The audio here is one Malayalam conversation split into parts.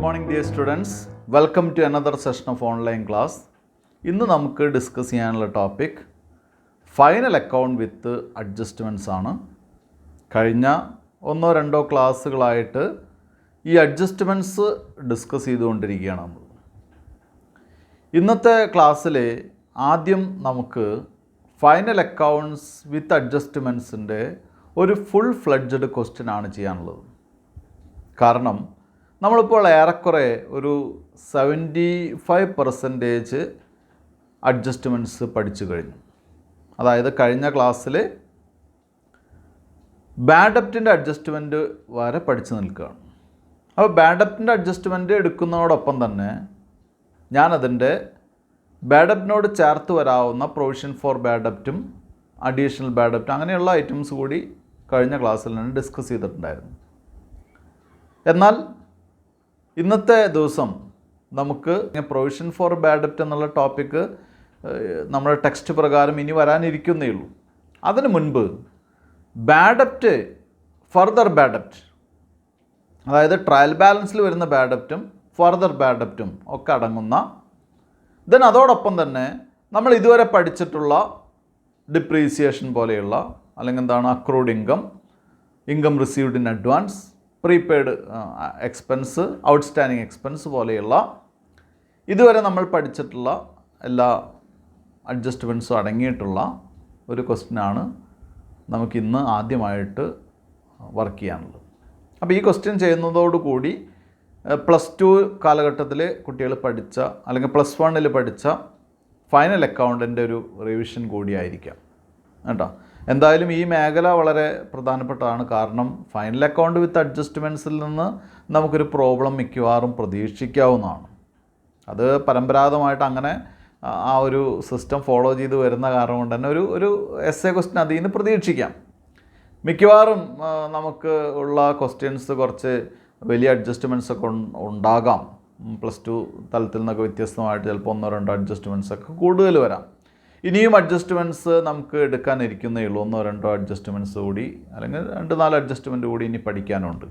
morning dear students. Welcome to another session of online class. ഇന്ന് നമുക്ക് ഡിസ്കസ് ചെയ്യാനുള്ള ടോപ്പിക് ഫൈനൽ അക്കൗണ്ട് വിത്ത് അഡ്ജസ്റ്റ്മെൻറ്റ്സ് ആണ്. കഴിഞ്ഞ ഒന്നോ രണ്ടോ ക്ലാസ്സുകളായിട്ട് ഈ അഡ്ജസ്റ്റ്മെൻറ്റ്സ് ഡിസ്കസ് ചെയ്തുകൊണ്ടിരിക്കുകയാണ് നമ്മൾ. ഇന്നത്തെ ക്ലാസ്സിൽ ആദ്യം നമുക്ക് ഫൈനൽ അക്കൗണ്ട്സ് വിത്ത് അഡ്ജസ്റ്റ്മെൻറ്റ്സിൻ്റെ ഒരു ഫുൾ ഫ്ലെഡ്ജഡ് ക്വസ്റ്റ്യൻ ആണ് ചെയ്യാനുള്ളത്. കാരണം നമ്മളിപ്പോൾ ഏറെക്കുറെ ഒരു 75% അഡ്ജസ്റ്റ്മെൻറ്റ്സ് പഠിച്ചു കഴിഞ്ഞു. അതായത് കഴിഞ്ഞ ക്ലാസ്സിൽ ബാഡ് ഡെപ്റ്റിൻ്റെ അഡ്ജസ്റ്റ്മെൻറ്റ് വരെ പഠിച്ചു നിൽക്കുകയാണ്. അപ്പോൾ ബാഡ് ഡെപ്റ്റിൻ്റെ അഡ്ജസ്റ്റ്മെൻറ്റ് എടുക്കുന്നതോടൊപ്പം തന്നെ ഞാനതിൻ്റെ ബാഡ് ഡെപ്റ്റിനോട് ചേർത്ത് വരാവുന്ന പ്രൊവിഷൻ ഫോർ ബാഡ് ഡെപ്റ്റും അഡീഷണൽ ബാഡ് ഡെപ്റ്റ് അങ്ങനെയുള്ള ഐറ്റംസ് കൂടി കഴിഞ്ഞ ക്ലാസ്സിൽ നിന്ന് ഡിസ്കസ് ചെയ്തിട്ടുണ്ടായിരുന്നു. എന്നാൽ ഇന്നത്തെ ദിവസം നമുക്ക് പ്രൊവിഷൻ ഫോർ ബാഡ് ഡെപ്റ്റ് എന്നുള്ള ടോപ്പിക്ക് നമ്മുടെ ടെക്സ്റ്റ് പ്രകാരം ഇനി വരാനിരിക്കുന്നേ ഉള്ളൂ. അതിനു മുൻപ് ബാഡ് ഡെപ്റ്റ്, ഫർദർ ബാഡ് ഡെപ്റ്റ്, അതായത് ട്രയൽ ബാലൻസിൽ വരുന്ന ബാഡ് ഡെപ്റ്റും ഫർദർ ബാഡ് ഡെപ്റ്റും ഒക്കെ അടങ്ങുന്ന അതോടൊപ്പം തന്നെ നമ്മൾ ഇതുവരെ പഠിച്ചിട്ടുള്ള ഡിപ്രീസിയേഷൻ പോലെയുള്ള അല്ലെങ്കിൽ accrued income, income received in advance, prepaid expense, outstanding expense പോലെയുള്ള ഇതുവരെ നമ്മൾ പഠിച്ചിട്ടുള്ള എല്ലാ അഡ്ജസ്റ്റ്മെൻറ്റ്സും അടങ്ങിയിട്ടുള്ള ഒരു ക്വസ്റ്റ്യനാണ് നമുക്കിന്ന് ആദ്യമായിട്ട് വർക്ക് ചെയ്യാനുള്ളത്. അപ്പോൾ ഈ ക്വസ്റ്റ്യൻ ചെയ്യുന്നതോടുകൂടി +2 കാലഘട്ടത്തിൽ കുട്ടികൾ പഠിച്ച അല്ലെങ്കിൽ +1 പഠിച്ച ഫൈനൽ അക്കൗണ്ടിൻ്റെ ഒരു റിവിഷൻ കൂടിയായിരിക്കാം കേട്ടോ. എന്തായാലും ഈ മേഖല വളരെ പ്രധാനപ്പെട്ടതാണ്. കാരണം ഫൈനൽ അക്കൗണ്ട് വിത്ത് അഡ്ജസ്റ്റ്മെൻറ്റ്സിൽ നിന്ന് നമുക്കൊരു പ്രോബ്ലം മിക്കവാറും പ്രതീക്ഷിക്കാവുന്നതാണ്. അത് പരമ്പരാഗതമായിട്ട് അങ്ങനെ ആ ഒരു സിസ്റ്റം ഫോളോ ചെയ്ത് വരുന്ന കാരണം കൊണ്ട് തന്നെ ഒരു എസ്എ ക്വസ്റ്റ്യൻ അതിൽ നിന്ന് പ്രതീക്ഷിക്കാം. മിക്കവാറും നമുക്ക് ഉള്ള ക്വസ്റ്റ്യൻസ് കുറച്ച് വലിയ അഡ്ജസ്റ്റ്മെൻറ്റ്സ് ഒക്കെ ഉണ്ടാകാം. +2 തലത്തിൽ നിന്നൊക്കെ വ്യത്യസ്തമായിട്ട് ചിലപ്പോൾ 1-2 അഡ്ജസ്റ്റ്മെൻറ്റ്സ് ഒക്കെ കൂടുതൽ വരാം. ഇനിയും അഡ്ജസ്റ്റ്മെൻറ്റ്സ് നമുക്ക് എടുക്കാനിരിക്കുന്നേ ഉള്ളൂ. 1-2 അഡ്ജസ്റ്റ്മെൻറ്റ്സ് കൂടി അല്ലെങ്കിൽ 2-4 അഡ്ജസ്റ്റ്മെൻറ്റ് കൂടി ഇനി പഠിക്കാനുണ്ട്.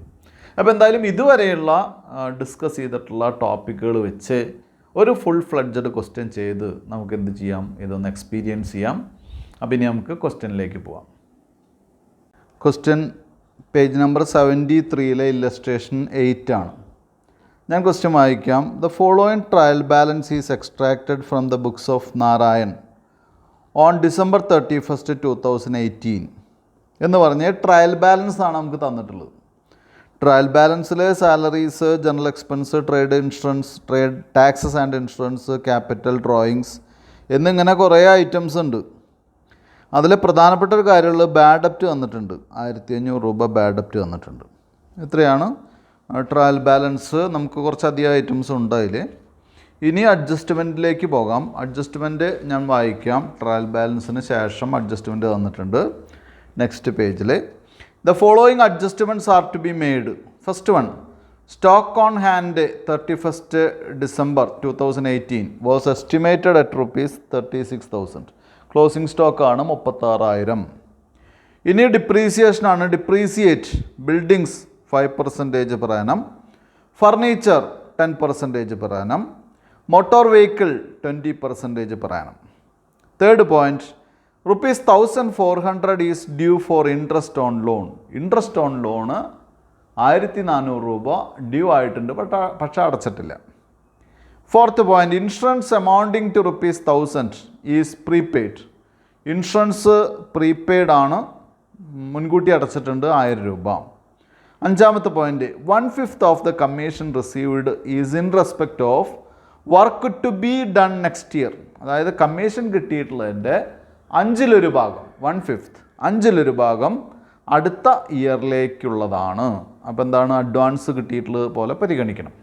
അപ്പോൾ എന്തായാലും ഇതുവരെയുള്ള ഡിസ്കസ് ചെയ്തിട്ടുള്ള ടോപ്പിക്കുകൾ വെച്ച് ഒരു ഫുൾ ഫ്ലെഡ്ജഡ് ക്വസ്റ്റ്യൻ ചെയ്ത് നമുക്ക് എന്ത് ചെയ്യാം, ഇതൊന്ന് എക്സ്പീരിയൻസ് ചെയ്യാം. അപ്പോൾ ഇനി നമുക്ക് ക്വസ്റ്റ്യനിലേക്ക് പോവാം. ക്വസ്റ്റ്യൻ പേജ് നമ്പർ 73 ഇല്ലസ്ട്രേഷൻ 8 ആണ്. ഞാൻ ക്വസ്റ്റ്യൻ വായിക്കാം. The following trial balance is extracted from the books of Narayan on December 31, 2018 എന്ന് പറഞ്ഞ് ട്രയൽ ബാലൻസ് ആണ് നമുക്ക് തന്നിട്ടുള്ളത്. ട്രയൽ ബാലൻസിൽ salaries, general expense, trade insurance, trade taxes and insurance, capital drawings എന്നിങ്ങനെ കുറേ ഐറ്റംസ് ഉണ്ട്. അതിൽ പ്രധാനപ്പെട്ട ഒരു കാര്യമുള്ളത് ബാഡ് ഡെപ്റ്റ് തന്നിട്ടുണ്ട്. 1500 രൂപ ബാഡ് ഡെപ്റ്റ് തന്നിട്ടുണ്ട്. ഇത്രയാണ് ട്രയൽ ബാലൻസ്. നമുക്ക് കുറച്ചധികം ഐറ്റംസ് ഉണ്ട് അതിൽ. ഇനി അഡ്ജസ്റ്റ്മെൻറ്റിലേക്ക് പോകാം. അഡ്ജസ്റ്റ്മെൻറ്റ് ഞാൻ വായിക്കാം. ട്രയൽ ബാലൻസിന് ശേഷം അഡ്ജസ്റ്റ്മെൻറ്റ് തന്നിട്ടുണ്ട് നെക്സ്റ്റ് പേജിൽ. The following adjustments are to be made. First one, stock on hand 31 December 2018 was estimated at ₹36,000. Closing സ്റ്റോക്കാണ് 36,000. ഇനി ഡിപ്രീസിയേഷനാണ്. Depreciate buildings 5% per annum, furniture 10% per annum, motor vehicle 20% per annum. Third point, ₹1,400 is due for interest on loan. Interest on loan 1,400 രൂപ ഡ്യൂ ആയിട്ടുണ്ട്, പക്ഷേ അടച്ചിട്ടില്ല. Fourth point, insurance amounting to ₹1,000 is prepaid. Insurance prepaid ആണ്, മുൻകൂട്ടി അടച്ചിട്ടുണ്ട് 1000 രൂപ. അഞ്ചാമത്തെ point, 1/5 of the commission received is in respect of work to be done next year. അതായത് കമ്മീഷൻ കിട്ടിയിട്ടുള്ളതിൻ്റെ 1/5 ഭാഗം, 1/5, 1/5 ഭാഗം അടുത്ത ഇയറിലേക്കുള്ളതാണ്. അപ്പോൾ എന്താണ്, അഡ്വാൻസ് കിട്ടിയിട്ടുള്ളത് പോലെ പരിഗണിക്കണം.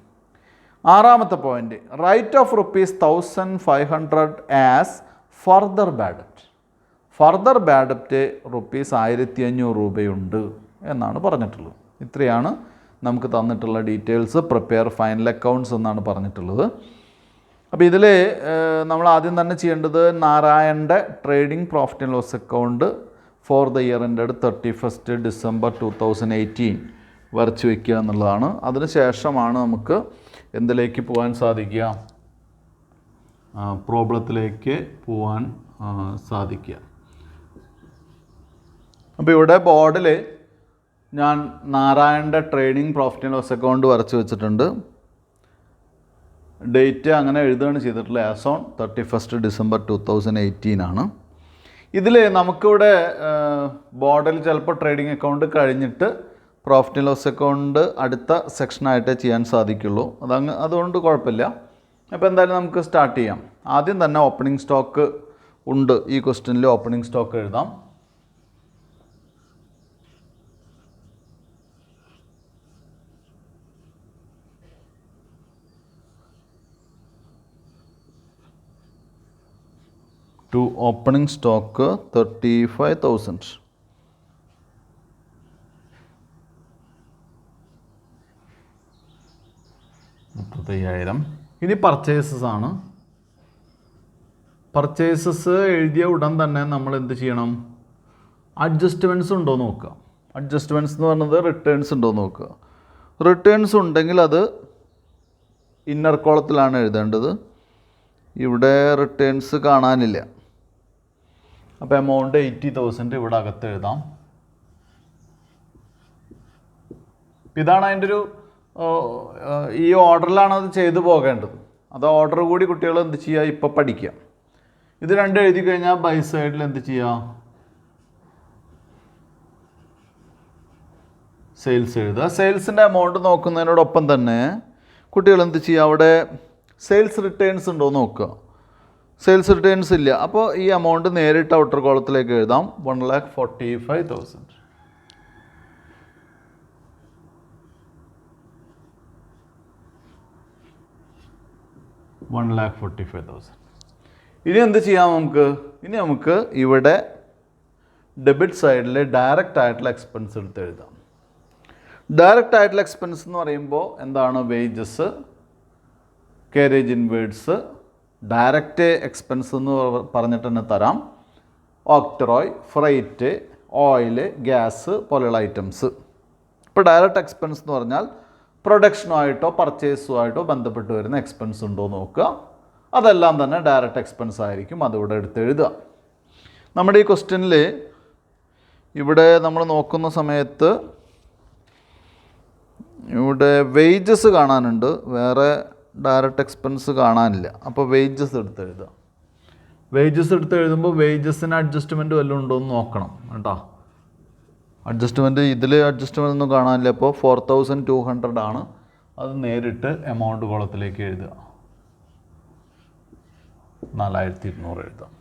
ആറാമത്തെ point, write off ₹1,500 as further bad ഡെപ്റ്റ്. ഫർദർ ബാഡ് ഡെപ്റ്റ് ₹1,500 രൂപയുണ്ട് എന്നാണ് പറഞ്ഞിട്ടുള്ളത്. ഇത്രയാണ് നമുക്ക് തന്നിട്ടുള്ള ഡീറ്റെയിൽസ്. പ്രിപ്പയർ ഫൈനൽ അക്കൗണ്ട്സ് എന്നാണ് പറഞ്ഞിട്ടുള്ളത്. അപ്പോൾ ഇതിൽ നമ്മൾ ആദ്യം തന്നെ ചെയ്യേണ്ടത് നാരായണൻ്റെ trading profit and loss account for the year ended 31 December 2018 വരച്ച് വയ്ക്കുക എന്നുള്ളതാണ്. അതിന് ശേഷമാണ് നമുക്ക് എന്തിലേക്ക് പോകാൻ സാധിക്കുക? പ്രോബ്ലത്തിലേക്ക് പോകാൻ സാധിക്കുക. അപ്പോൾ ഇവിടെ ബോർഡിൽ ഞാൻ നാരായണൻ്റെ trading profit and loss account വരച്ച് വെച്ചിട്ടുണ്ട്. ഡേറ്റ് അങ്ങനെ എഴുതുകയാണ് ചെയ്തിട്ടുള്ളത്. ആസ് ഓൺ 31 ഡിസംബർ 2018 ആണ്. ഇതിൽ നമുക്കിവിടെ ബോർഡിൽ ചിലപ്പോൾ ട്രേഡിംഗ് അക്കൗണ്ട് കഴിഞ്ഞിട്ട് പ്രോഫിറ്റ് ആൻഡ് ലോസ് അക്കൗണ്ട് അടുത്ത സെക്ഷനായിട്ടേ ചെയ്യാൻ സാധിക്കുള്ളൂ. അതുകൊണ്ട് കുഴപ്പമില്ല. അപ്പോൾ എന്തായാലും നമുക്ക് സ്റ്റാർട്ട് ചെയ്യാം. ആദ്യം തന്നെ ഓപ്പണിംഗ് സ്റ്റോക്ക് ഉണ്ട്. ഈ ക്വസ്റ്റ്യനിൽ ഓപ്പണിംഗ് സ്റ്റോക്ക് എഴുതാം. to opening stock 35,000. ഇനി പർച്ചേസസ് ആണ്. പർച്ചേസസ് എഴുതിയ ഉടൻ തന്നെ നമ്മൾ എന്ത് ചെയ്യണം? അഡ്ജസ്റ്റ്മെൻറ്റ്സ് ഉണ്ടോ നോക്കുക. അഡ്ജസ്റ്റ്മെൻറ്റ്സ് എന്ന് പറഞ്ഞത് റിട്ടേൺസ് ഉണ്ടോ നോക്കുക. റിട്ടേൺസ് ഉണ്ടെങ്കിൽ അത് ഇന്നർ കോളത്തിലാണ് എഴുതേണ്ടത്. ഇവിടെ റിട്ടേൺസ് കാണാനില്ല. അപ്പോൾ എമൗണ്ട് 80,000 ഇവിടെ അകത്ത് എഴുതാം. ഇതാണ് അതിൻ്റെ ഒരു ഈ ഓർഡറിലാണ് അത് ചെയ്തു പോകേണ്ടത്. അത് ഓർഡർ കൂടി കുട്ടികൾ എന്ത് ചെയ്യുക? ഇപ്പോൾ പഠിക്കുക. ഇത് രണ്ടും എഴുതി കഴിഞ്ഞാൽ ബൈ സൈഡിൽ എന്ത് ചെയ്യുക? സെയിൽസ് എഴുതുക. സെയിൽസിൻ്റെ എമൗണ്ട് നോക്കുന്നതിനോടൊപ്പം തന്നെ കുട്ടികൾ എന്ത് ചെയ്യുക? അവിടെ സെയിൽസ് റിട്ടേൺസ് ഉണ്ടോ നോക്കുക. സെയിൽസ് റിട്ടേൺസ് ഇല്ല. അപ്പോൾ ഈ എമൗണ്ട് നേരിട്ട് ഔട്ടർ കോളത്തിലേക്ക് എഴുതാം. 1,45,000. ഇനി എന്ത് ചെയ്യാം നമുക്ക്? ഇനി നമുക്ക് ഇവിടെ ഡെബിറ്റ് സൈഡിൽ ഡയറക്റ്റ് ആയിട്ടുള്ള എക്സ്പെൻസ് എടുത്ത് എഴുതാം. ഡയറക്റ്റ് ആയിട്ടുള്ള എക്സ്പെൻസ് എന്ന് പറയുമ്പോൾ എന്താണ്? Wages, carriage inwards, direct expense എന്ന് പറഞ്ഞിട്ട് തന്നെ തരാം. ഓക്ടറോയ്, ഫ്രൈറ്റ്, ഓയിൽ, ഗ്യാസ് പോലെയുള്ള ഐറ്റംസ്. ഇപ്പോൾ ഡയറക്റ്റ് എക്സ്പെൻസ് എന്ന് പറഞ്ഞാൽ പ്രൊഡക്ഷനുമായിട്ടോ പർച്ചേസുമായിട്ടോ ബന്ധപ്പെട്ട് വരുന്ന എക്സ്പെൻസ് ഉണ്ടോ നോക്കുക. അതെല്ലാം തന്നെ ഡയറക്റ്റ് എക്സ്പെൻസ് ആയിരിക്കും. അതിവിടെ എടുത്ത് എഴുതുക. നമ്മുടെ ഈ ക്വസ്റ്റ്യനിൽ ഇവിടെ നമ്മൾ നോക്കുന്ന സമയത്ത് ഇവിടെ വേജസ് കാണാനുണ്ട്, വേറെ ഡയറക്റ്റ് എക്സ്പെൻസ് കാണാനില്ല. അപ്പോൾ വേജസ് എടുത്ത് എഴുതുക. വേജസ് എടുത്ത് എഴുതുമ്പോൾ വേജസിന് അഡ്ജസ്റ്റ്മെൻറ്റ് വല്ലതും ഉണ്ടോ എന്ന് നോക്കണം കേട്ടോ. അഡ്ജസ്റ്റ്മെൻറ്റ് ഇതിൽ അഡ്ജസ്റ്റ്മെൻ്റ് ഒന്നും കാണാനില്ല. അപ്പോൾ 4,200 ആണ്. അത് നേരിട്ട് എമൗണ്ട് കോളത്തിലേക്ക് എഴുതുക. 4,200 എഴുതാം.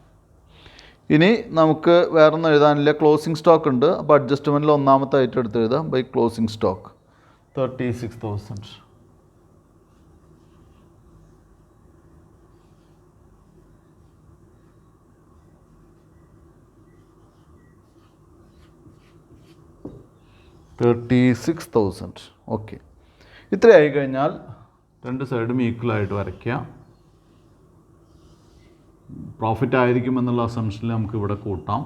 ഇനി നമുക്ക് വേറൊന്നും എഴുതാനില്ല. ക്ലോസിംഗ് സ്റ്റോക്ക് ഉണ്ട്. അപ്പോൾ അഡ്ജസ്റ്റ്മെൻറ്റിൽ ഒന്നാമത്തെ ഐറ്റം എടുത്ത് എഴുതാം. By closing stock 36,000. ഓക്കെ. ഇത്രയായി കഴിഞ്ഞാൽ രണ്ട് സൈഡും ഈക്വലായിട്ട് വരയ്ക്കുക. പ്രോഫിറ്റ് ആയിരിക്കും എന്നുള്ള അസംഷനിൽ നമുക്ക് ഇവിടെ കൂട്ടാം.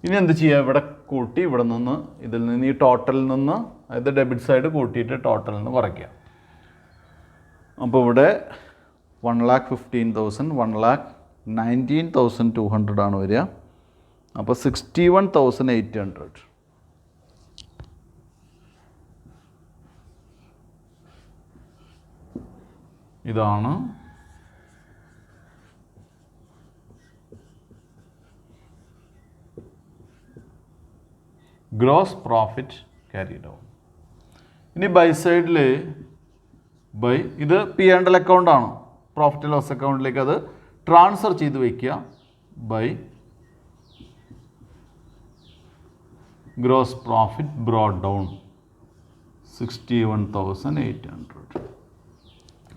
ഇനി എന്ത് ചെയ്യുക? ഇവിടെ കൂട്ടി ഇവിടെ നിന്ന് ഇതിൽ നിന്ന് ഈ ടോട്ടലിൽ നിന്ന്, അതായത് ഡെബിറ്റ് സൈഡ് കൂട്ടിയിട്ട് ടോട്ടലിൽ നിന്ന് കുറയ്ക്കുക. അപ്പോൾ ഇവിടെ 1,15,000, 1,19,200 ആണ് വരിക. അപ്പോൾ 61,800. ഇതാണ് ഗ്രോസ് പ്രോഫിറ്റ് ക്യാരിഡ് ഔട്ട്. ഇനി ബൈ സൈഡിൽ ഇത് പി ആൻഡ് എൽ അക്കൗണ്ടാണ്. പ്രോഫിറ്റ് ആൻഡ് ലോസ് അക്കൗണ്ടിലേക്ക് അത് ട്രാൻസ്ഫർ ചെയ്ത് വയ്ക്കുക. By gross profit brought down 61,800.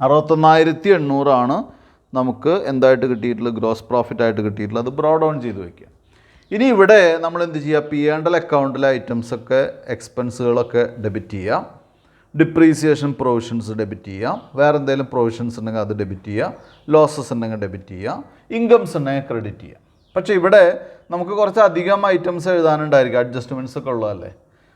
61,800 ആണ് നമുക്ക് എന്തായിട്ട് കിട്ടിയിട്ടുള്ളത്? ഗ്രോസ് പ്രോഫിറ്റ് ആയിട്ട് കിട്ടിയിട്ടുള്ളത്. അത് ബ്രോഡ് ഡൗൺ ചെയ്ത് വയ്ക്കുക. ഇനി ഇവിടെ നമ്മൾ എന്ത് ചെയ്യുക, പി ആൻഡ് എൽ അക്കൗണ്ടിലെ ഐറ്റംസൊക്കെ എക്സ്പെൻസുകളൊക്കെ ഡെബിറ്റ് ചെയ്യാം, ഡിപ്രീസിയേഷൻ പ്രൊവിഷൻസ് ഡെബിറ്റ് ചെയ്യാം, വേറെ എന്തെങ്കിലും പ്രൊവിഷൻസ് ഉണ്ടെങ്കിൽ അത് ഡെബിറ്റ് ചെയ്യുക, ലോസസ് ഉണ്ടെങ്കിൽ ഡെബിറ്റ് ചെയ്യുക, ഇൻകംസ് ഉണ്ടെങ്കിൽ ക്രെഡിറ്റ് ചെയ്യാം. പക്ഷേ ഇവിടെ നമുക്ക് കുറച്ച് അധികം ഐറ്റംസ് എഴുതാനുണ്ടായിരിക്കും, അഡ്ജസ്റ്റ്മെൻറ്റ്സ് ഒക്കെ ഉള്ളതല്ലേ.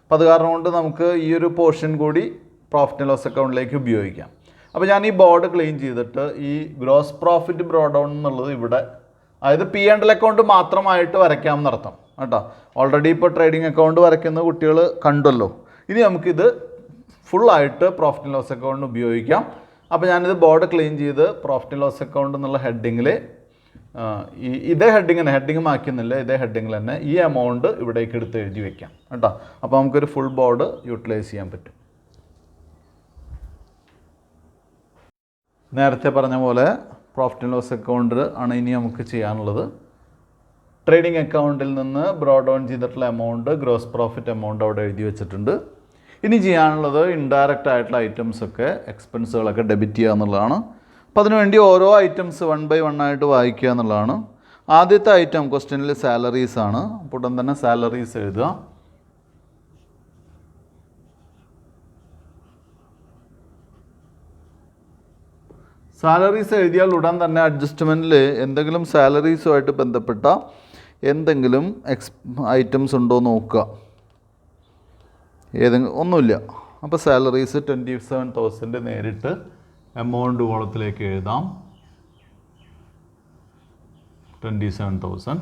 അപ്പോൾ അത് കാരണം കൊണ്ട് നമുക്ക് ഈ ഒരു പോർഷൻ കൂടി പ്രോഫിറ്റ് ആൻഡ് ലോസ് അക്കൗണ്ടിലേക്ക് ഉപയോഗിക്കാം. അപ്പോൾ ഞാൻ ഈ ബോർഡ് ക്ലീൻ ചെയ്തിട്ട് ഈ ഗ്രോസ് പ്രോഫിറ്റ് ബ്രോ ഡൗൺ എന്നുള്ളത് ഇവിടെ, അതായത് പി ആൻഡ് എൽ അക്കൗണ്ട് മാത്രമായിട്ട് വരയ്ക്കാമെന്നർത്ഥം കേട്ടോ. ഓൾറെഡി ഇപ്പോൾ ട്രേഡിംഗ് അക്കൗണ്ട് വരയ്ക്കുന്ന കുട്ടികൾ കണ്ടല്ലോ. ഇനി നമുക്കിത് ഫുള്ളായിട്ട് പ്രോഫിറ്റ് ആൻഡ് ലോസ് അക്കൗണ്ട് ഉപയോഗിക്കാം. അപ്പോൾ ഞാനിത് ബോർഡ് ക്ലീൻ ചെയ്ത് പ്രോഫിറ്റ് ആൻഡ് ലോസ് അക്കൗണ്ട് എന്നുള്ള ഹെഡിങ്ങിൽ ഇതേ ഹെഡിങ് മാറ്റുന്നില്ല, ഇതേ ഹെഡിങ്ങിൽ തന്നെ ഈ എമൗണ്ട് ഇവിടേക്ക് എടുത്ത് എഴുതി വെക്കാം കേട്ടോ. അപ്പോൾ നമുക്കൊരു ഫുൾ ബോർഡ് യൂട്ടിലൈസ് ചെയ്യാൻ പറ്റും. നേരത്തെ പറഞ്ഞ പോലെ പ്രോഫിറ്റ് ആൻഡ് ലോസ് അക്കൗണ്ട് ആണ് ഇനി നമുക്ക് ചെയ്യാനുള്ളത്. ട്രേഡിംഗ് അക്കൗണ്ടിൽ നിന്ന് ബ്രോ ഡൗൺ ചെയ്തിട്ടുള്ള എമൗണ്ട്, ഗ്രോസ് പ്രോഫിറ്റ് എമൗണ്ട് അവിടെ എഴുതി വെച്ചിട്ടുണ്ട്. ഇനി ചെയ്യാനുള്ളത് ഇൻഡയറക്റ്റ് ആയിട്ടുള്ള ഐറ്റംസൊക്കെ എക്സ്പെൻസുകളൊക്കെ ഡെബിറ്റ് ചെയ്യുക എന്നുള്ളതാണ്. അപ്പോൾ അതിനുവേണ്ടി ഓരോ ഐറ്റംസ് 1 by 1 ആയിട്ട് വായിക്കുക എന്നുള്ളതാണ്. ആദ്യത്തെ ഐറ്റം ക്വസ്റ്റ്യനിൽ സാലറീസ് ആണ്. അപ്പോൾ ഉടൻ തന്നെ സാലറീസ് എഴുതുക. സാലറീസ് എഴുതിയാൽ ഉടൻ തന്നെ അഡ്ജസ്റ്റ്മെൻറ്റിൽ എന്തെങ്കിലും സാലറീസുമായിട്ട് ബന്ധപ്പെട്ട എന്തെങ്കിലും ഐറ്റംസ് ഉണ്ടോ നോക്കുക. ഒന്നുമില്ല. അപ്പോൾ സാലറീസ് 27,000 നേരിട്ട് എമൗണ്ട് കോളത്തിലേക്ക് എഴുതാം, 27,000.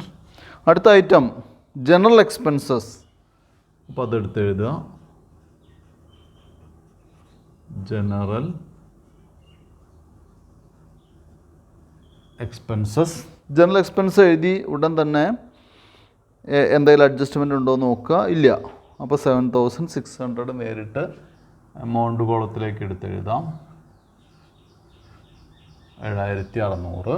അടുത്ത ഐറ്റം ജനറൽ എക്സ്പെൻസസ്. അപ്പോൾ അതെടുത്ത് എഴുതുക, ജനറൽ എക്സ്പെൻസസ്. ജനറൽ എക്സ്പെൻസ് എഴുതി ഉടൻ തന്നെ എന്തെങ്കിലും അഡ്ജസ്റ്റ്മെൻ്റ് ഉണ്ടോ നോക്കുക. ഇല്ല. അപ്പോൾ 7,600 നേരിട്ട് എമൗണ്ട് കോളത്തിലേക്ക് എടുത്ത് എഴുതാം, 7,600.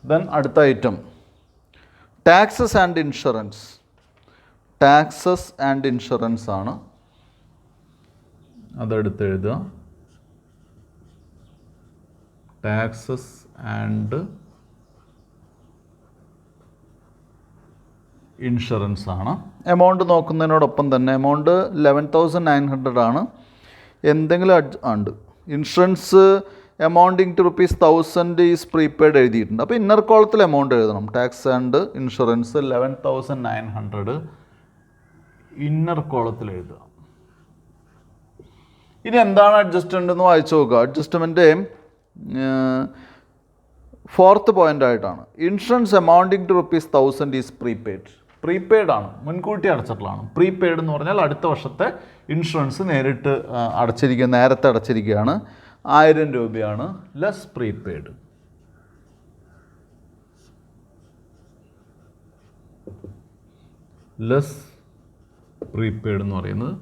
ദെൻ അടുത്ത item taxes and insurance. Taxes and insurance ആണ്. അതെടുത്ത് എഴുതുക, ടാക്സസ് ആൻഡ് ഇൻഷുറൻസ് ആണ്. എമൗണ്ട് നോക്കുന്നതിനോടൊപ്പം തന്നെ എമൗണ്ട് 11,900 ആണ്. എന്തെങ്കിലും ഉണ്ട്. Insurance amounting to ₹1,000 is prepaid എഴുതിയിട്ടുണ്ട്. അപ്പോൾ ഇന്നർ കോളത്തിൽ എമൗണ്ട് എഴുതണം. ടാക്സ് ആൻഡ് ഇൻഷുറൻസ് 11,900 ഇന്നർ കോളത്തിൽ എഴുതുക. ഇനി എന്താണ് അഡ്ജസ്റ്റ്മെൻ്റ് എന്ന് വായിച്ചു നോക്കുക. അഡ്ജസ്റ്റ്മെൻറ്റ് 4th പോയിൻ്റ് ആയിട്ടാണ്. Insurance amounting to ₹1,000 is prepaid ആണ്, മുൻകൂട്ടി അടച്ചിട്ടുള്ളതാണ്. പ്രീപെയ്ഡ് എന്ന് പറഞ്ഞാൽ അടുത്ത വർഷത്തെ ഇൻഷുറൻസ് നേരത്തെ അടച്ചിരിക്കുകയാണ്. 1000 രൂപയാണ് ലെസ് പ്രീപെയ്ഡ്. ലെസ് പ്രീപെയ്ഡ് എന്ന് പറയുന്നത്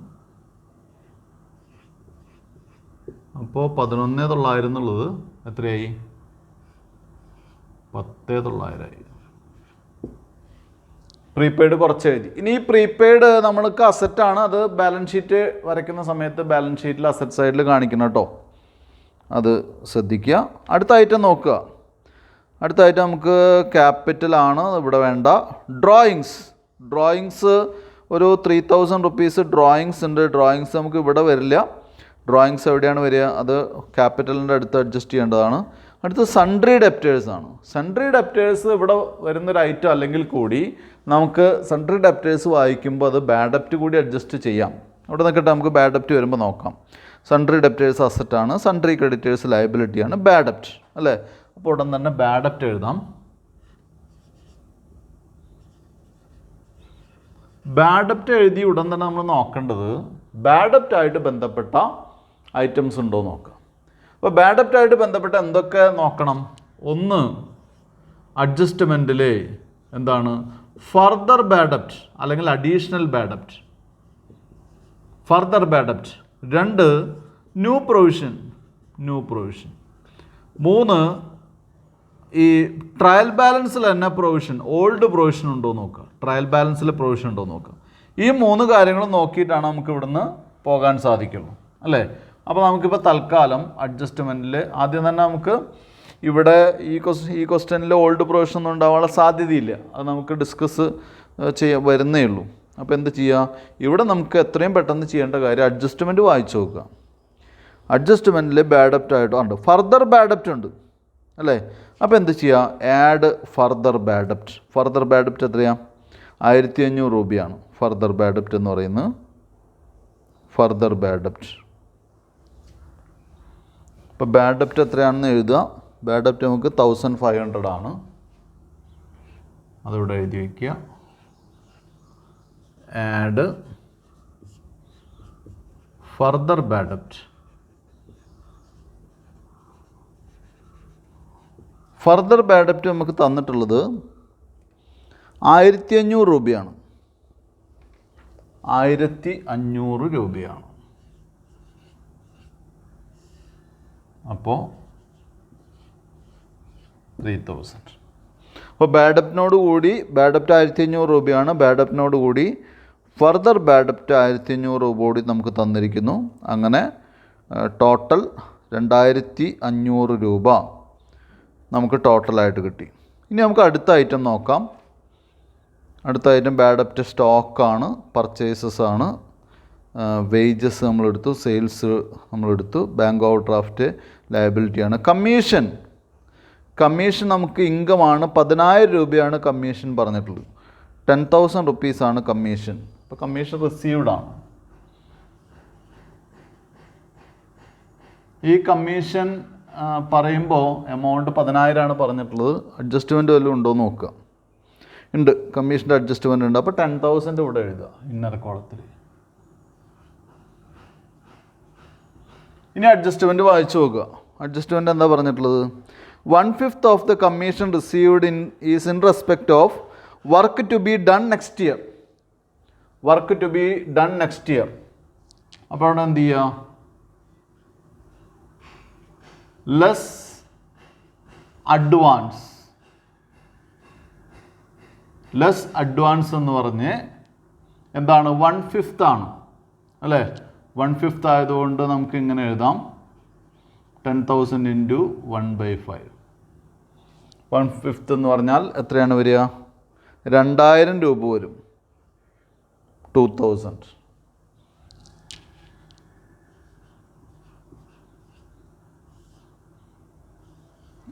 അപ്പോൾ 11,900 എന്നുള്ളത് എത്രയായി? 10,900 പ്രീപെയ്ഡ് കുറച്ച് എഴുതി. ഇനി ഈ പ്രീപെയ്ഡ് നമ്മൾക്ക് അസറ്റാണ്. അത് ബാലൻസ് ഷീറ്റ് വരയ്ക്കുന്ന സമയത്ത് ബാലൻസ് ഷീറ്റിൽ അസറ്റ് സൈഡിൽ കാണിക്കണം കേട്ടോ, അത് ശ്രദ്ധിക്കുക. അടുത്ത ഐറ്റം നോക്കുക. അടുത്ത ഐറ്റം നമുക്ക് ക്യാപിറ്റലാണ്, ഇവിടെ വേണ്ട. ഡ്രോയിങ്സ് ഒരു 3,000 rupees ഡ്രോയിങ്സ് ഉണ്ട്. ഡ്രോയിങ്സ് നമുക്ക് ഇവിടെ വരില്ല. ഡ്രോയിങ്സ് എവിടെയാണ് വരിക? അത് ക്യാപിറ്റലിൻ്റെ അടുത്ത് അഡ്ജസ്റ്റ് ചെയ്യേണ്ടതാണ്. അടുത്ത് സൺട്രി ഡെപ്റ്റേഴ്സ് ആണ്. സൺട്രി ഡെപ്റ്റേഴ്സ് ഇവിടെ വരുന്നൊരു ഐറ്റം അല്ലെങ്കിൽ കൂടി നമുക്ക് സൺട്രി ഡെപ്റ്റേഴ്സ് വായിക്കുമ്പോൾ അത് ബാഡ് ഡെപ്റ്റ് കൂടി അഡ്ജസ്റ്റ് ചെയ്യാം. അവിടെ നിൽക്കട്ടെ, നമുക്ക് ബാഡ് ഡെപ്റ്റ് വരുമ്പോൾ നോക്കാം. സൺട്രി ഡെപ്റ്റേഴ്സ് അസറ്റാണ്, സൺട്രി ക്രെഡിറ്റേഴ്സ് ലയബിലിറ്റിയാണ്, ബാഡ് ഡെപ്റ്റ് അല്ലേ. അപ്പോൾ ഉടൻ തന്നെ ബാഡ് ഡെപ്റ്റ് എഴുതാം. ബാഡ് ഡെപ്റ്റ് എഴുതി ഉടൻ തന്നെ നമ്മൾ നോക്കേണ്ടത് ബാഡ് ഡെപ്റ്റ് ആയിട്ട് ബന്ധപ്പെട്ട ഐറ്റംസ് ഉണ്ടോ നോക്കാം. അപ്പോൾ ബാഡ് ഡെപ്റ്റ് ആയിട്ട് ബന്ധപ്പെട്ട എന്തൊക്കെ നോക്കണം? ഒന്ന്, അഡ്ജസ്റ്റ്മെൻറ്റിൽ എന്താണ് ഫർദർ ബാഡ് ഡെപ്റ്റ് അല്ലെങ്കിൽ അഡീഷണൽ ബാഡ് ഡെപ്റ്റ്, ഫർദർ ബാഡ് ഡെപ്റ്റ്. 2, new provision. 3, ഈ ട്രയൽ ബാലൻസിൽ തന്നെ പ്രൊവിഷൻ, ഓൾഡ് പ്രൊവിഷൻ ഉണ്ടോ നോക്കുക. ട്രയൽ ബാലൻസിൽ പ്രൊവിഷൻ ഉണ്ടോ നോക്കുക. ഈ 3 കാര്യങ്ങൾ നോക്കിയിട്ടാണ് നമുക്ക് ഇവിടുന്ന് പോകാൻ സാധിക്കുള്ളൂ അല്ലേ. അപ്പോൾ നമുക്കിപ്പോൾ തൽക്കാലം അഡ്ജസ്റ്റ്മെൻറ്റിൽ ആദ്യം തന്നെ നമുക്ക് ഇവിടെ ഈ ക്വസ്റ്റ്യനിൽ ഓൾഡ് പ്രൊവിഷൻ ഒന്നും ഉണ്ടാവാനുള്ള സാധ്യതയില്ല. അത് നമുക്ക് ഡിസ്കസ് വരുന്നേ ഉള്ളൂ. അപ്പോൾ എന്ത് ചെയ്യുക, ഇവിടെ നമുക്ക് എത്രയും പെട്ടെന്ന് ചെയ്യേണ്ട കാര്യം അഡ്ജസ്റ്റ്മെൻറ്റ് വായിച്ചു നോക്കുക. അഡ്ജസ്റ്റ്മെൻറ്റിൽ ബാഡ് ഡെപ്റ്റ് ആയിട്ട് ഉണ്ട്, ഫർദർ ബാഡ് ഡെപ്റ്റ് ഉണ്ട് അല്ലേ. അപ്പോൾ എന്ത് ചെയ്യുക, ആഡ് ഫർദർ ബാഡ് ഡെപ്റ്റ്. ഫർദർ ബാഡ് ഡെപ്റ്റ് എത്രയാണ്? 1500 രൂപയാണ് ഫർദർ ബാഡ് ഡെപ്റ്റ് എന്ന് പറയുന്നത്. ഫർദർ ബാഡ് ഡെപ്റ്റ്, ഇപ്പോൾ ബാഡ് ഡെപ്റ്റ് എത്രയാണെന്ന് എഴുതുക. ബാഡ് ഡെപ്റ്റ് നമുക്ക് 1500 ആണ്. അതിവിടെ എഴുതി വയ്ക്കുക. ആഡ് ഫർദർ ബാഡ് ഡെപ്റ്റ്. ഫർദർ ബാഡ് ഡെപ്റ്റ് നമുക്ക് തന്നിട്ടുള്ളത് 1500 രൂപയാണ്. 1500 രൂപയാണ്. അപ്പോൾ 3000. അപ്പോൾ ബാഡ് ഡെപ്റ്റിനോട് കൂടി ബാഡ് ഡെപ്റ്റ് 1500 രൂപയാണ്. ബാഡ് ഡെപ്റ്റിനോട് കൂടി ഫർദർ ബാഡ് ഡെപ്റ്റ് 1500 രൂപ കൂടി നമുക്ക് തന്നിരിക്കുന്നു. അങ്ങനെ ടോട്ടൽ 2500 രൂപ നമുക്ക് ടോട്ടലായിട്ട് കിട്ടി. ഇനി നമുക്ക് അടുത്ത ഐറ്റം നോക്കാം. അടുത്ത ഐറ്റം ബാഡ് ഡെപ്റ്റ് സ്റ്റോക്കാണ്, പർച്ചേസസ് ആണ്, വേജസ് നമ്മളെടുത്തു, സെയിൽസ് നമ്മളെടുത്തു, ബാങ്ക് ഓവർ ഡ്രാഫ്റ്റ് ലയബിലിറ്റിയാണ്. കമ്മീഷൻ നമുക്ക് ഇൻകമാണ്. 10000 രൂപയാണ് കമ്മീഷൻ പറഞ്ഞിട്ടുള്ളത്. 10,000 റുപ്പീസാണ് കമ്മീഷൻ. അപ്പോൾ കമ്മീഷൻ റിസീവ്ഡ് ആണ്. ഈ കമ്മീഷൻ പറയുമ്പോൾ എമൗണ്ട് 10000 ആണ് പറഞ്ഞിട്ടുള്ളത്. അഡ്ജസ്റ്റ്മെൻറ്റ് വല്ലതും ഉണ്ടോ എന്ന് നോക്കുക. ഉണ്ട്, കമ്മീഷൻ്റെ അഡ്ജസ്റ്റ്മെൻറ്റ് ഉണ്ട്. അപ്പോൾ 10,000 ഇവിടെ എഴുതുക ഇന്നർ കോളത്തിൽ. ഇനി അഡ്ജസ്റ്റ്മെൻറ്റ് വായിച്ചു നോക്കുക. അഡ്ജസ്റ്റ്മെൻറ്റ് എന്താ പറഞ്ഞിട്ടുള്ളത്? 1/5 of the commission received is in respect of work to be done next year. Work to be done next year. അപ്പോൾ അവിടെ എന്ത് ചെയ്യുക? Less advance. ലെസ് അഡ്വാൻസ് എന്ന് പറഞ്ഞ് എന്താണ്? 1/5 ആണ് അല്ലേ. 1/5 ആയതുകൊണ്ട് നമുക്ക് ഇങ്ങനെ എഴുതാം, 10,000 ഇൻറ്റു 1/5. 1/5 എന്ന് പറഞ്ഞാൽ എത്രയാണ് വരിക? 2000 രൂപ വരും. 2000.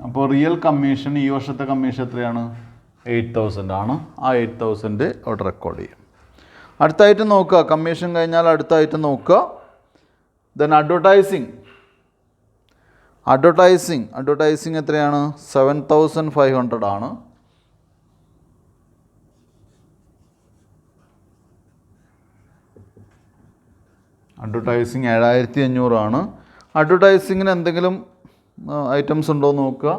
അപ്പോൾ റിയൽ കമ്മീഷൻ, ഈ വർഷത്തെ കമ്മീഷൻ എത്രയാണ്? 8,000 ആണ്. ആ 8,000 അവിടെ റെക്കോർഡ് ചെയ്യും. അടുത്ത ഐറ്റം നോക്കുക. കമ്മീഷൻ കഴിഞ്ഞാൽ അടുത്ത ഐറ്റം നോക്കുക. Then advertising. അഡ്വർടൈസിങ് എത്രയാണ്? 7,500 ആണ്. അഡ്വർടൈസിങ് 7500 ആണ്. അഡ്വർടൈസിങ്ങിന് എന്തെങ്കിലും ഐറ്റംസ് ഉണ്ടോ എന്ന് നോക്കുക.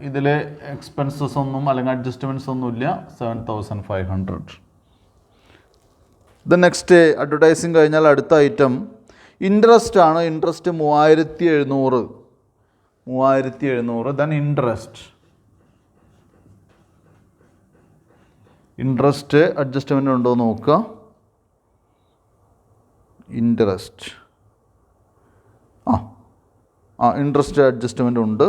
ഇതിൽ എക്സ്പെൻസസ് ഒന്നും അല്ലെങ്കിൽ അഡ്ജസ്റ്റ്മെൻറ്റ്സ് ഒന്നുമില്ല. 7,500. ദ നെക്സ്റ്റ് അഡ്വർടൈസിങ് കഴിഞ്ഞാൽ അടുത്ത ഐറ്റം ഇൻട്രസ്റ്റ് ആണ്. ഇൻട്രസ്റ്റ് 3700. ദെൻ ഇൻട്രസ്റ്റ് അഡ്ജസ്റ്റ്മെൻ്റ് ഉണ്ടോ എന്ന് നോക്കുക. ഇൻട്രസ്റ്റ് അഡ്ജസ്റ്റ്മെൻ്റ് ഉണ്ട്.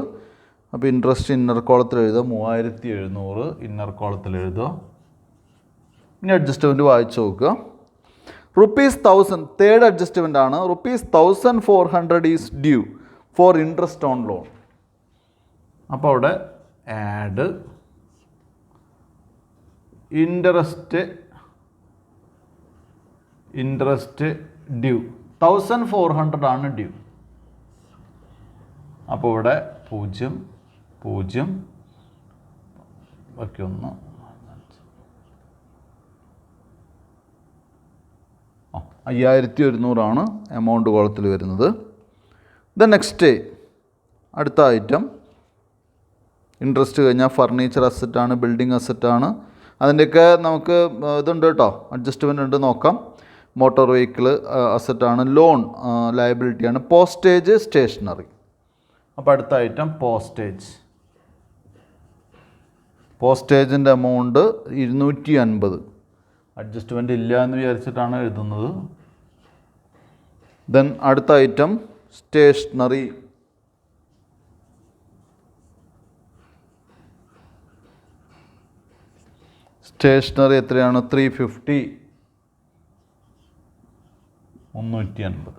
അപ്പോൾ ഇൻട്രസ്റ്റ് ഇന്നർ കോളത്തിൽ എഴുതുക 3700 ഇന്നർ കോളത്തിൽ എഴുതുക. ഇനി അഡ്ജസ്റ്റ്മെൻറ്റ് വായിച്ചു നോക്കുക. ₹1000 തേർഡ് അഡ്ജസ്റ്റ്മെൻ്റ് ആണ്. ₹1400 is due four interest on loan. അപ്പോൾ അവിടെ ആഡ് ഇൻട്രസ്റ്റ് ഡ്യൂ 1400 ആണ് ഡ്യൂ. അപ്പോൾ ഇവിടെ 0 0 ബാക്കി 1 5100 ആണ് എമൗണ്ട് കോളത്തിൽ വരുന്നത്. ദെൻ നെക്സ്റ്റ് അടുത്ത ഐറ്റം ഇൻട്രസ്റ്റ് കഴിഞ്ഞാൽ ഫർണിച്ചർ അസറ്റാണ്, ബിൽഡിംഗ് അസറ്റാണ്. അതിൻ്റെയൊക്കെ നമുക്ക് ഇതുണ്ട് കേട്ടോ, അഡ്ജസ്റ്റ്മെൻ്റ് ഉണ്ട്, നോക്കാം. മോട്ടോർ വെഹിക്കിൾ അസറ്റാണ്. ലോൺ ലയബിലിറ്റിയാണ്. Postage stationery. അപ്പോൾ അടുത്ത ഐറ്റം പോസ്റ്റേജിൻ്റെ എമൗണ്ട് 250. അഡ്ജസ്റ്റ്മെൻ്റ് ഇല്ല എന്ന് വിചാരിച്ചിട്ടാണ് എഴുതുന്നത്. ദെൻ അടുത്ത ഐറ്റം സ്റ്റേഷനറി. സ്റ്റേഷനറി എത്രയാണ്? 350, 350.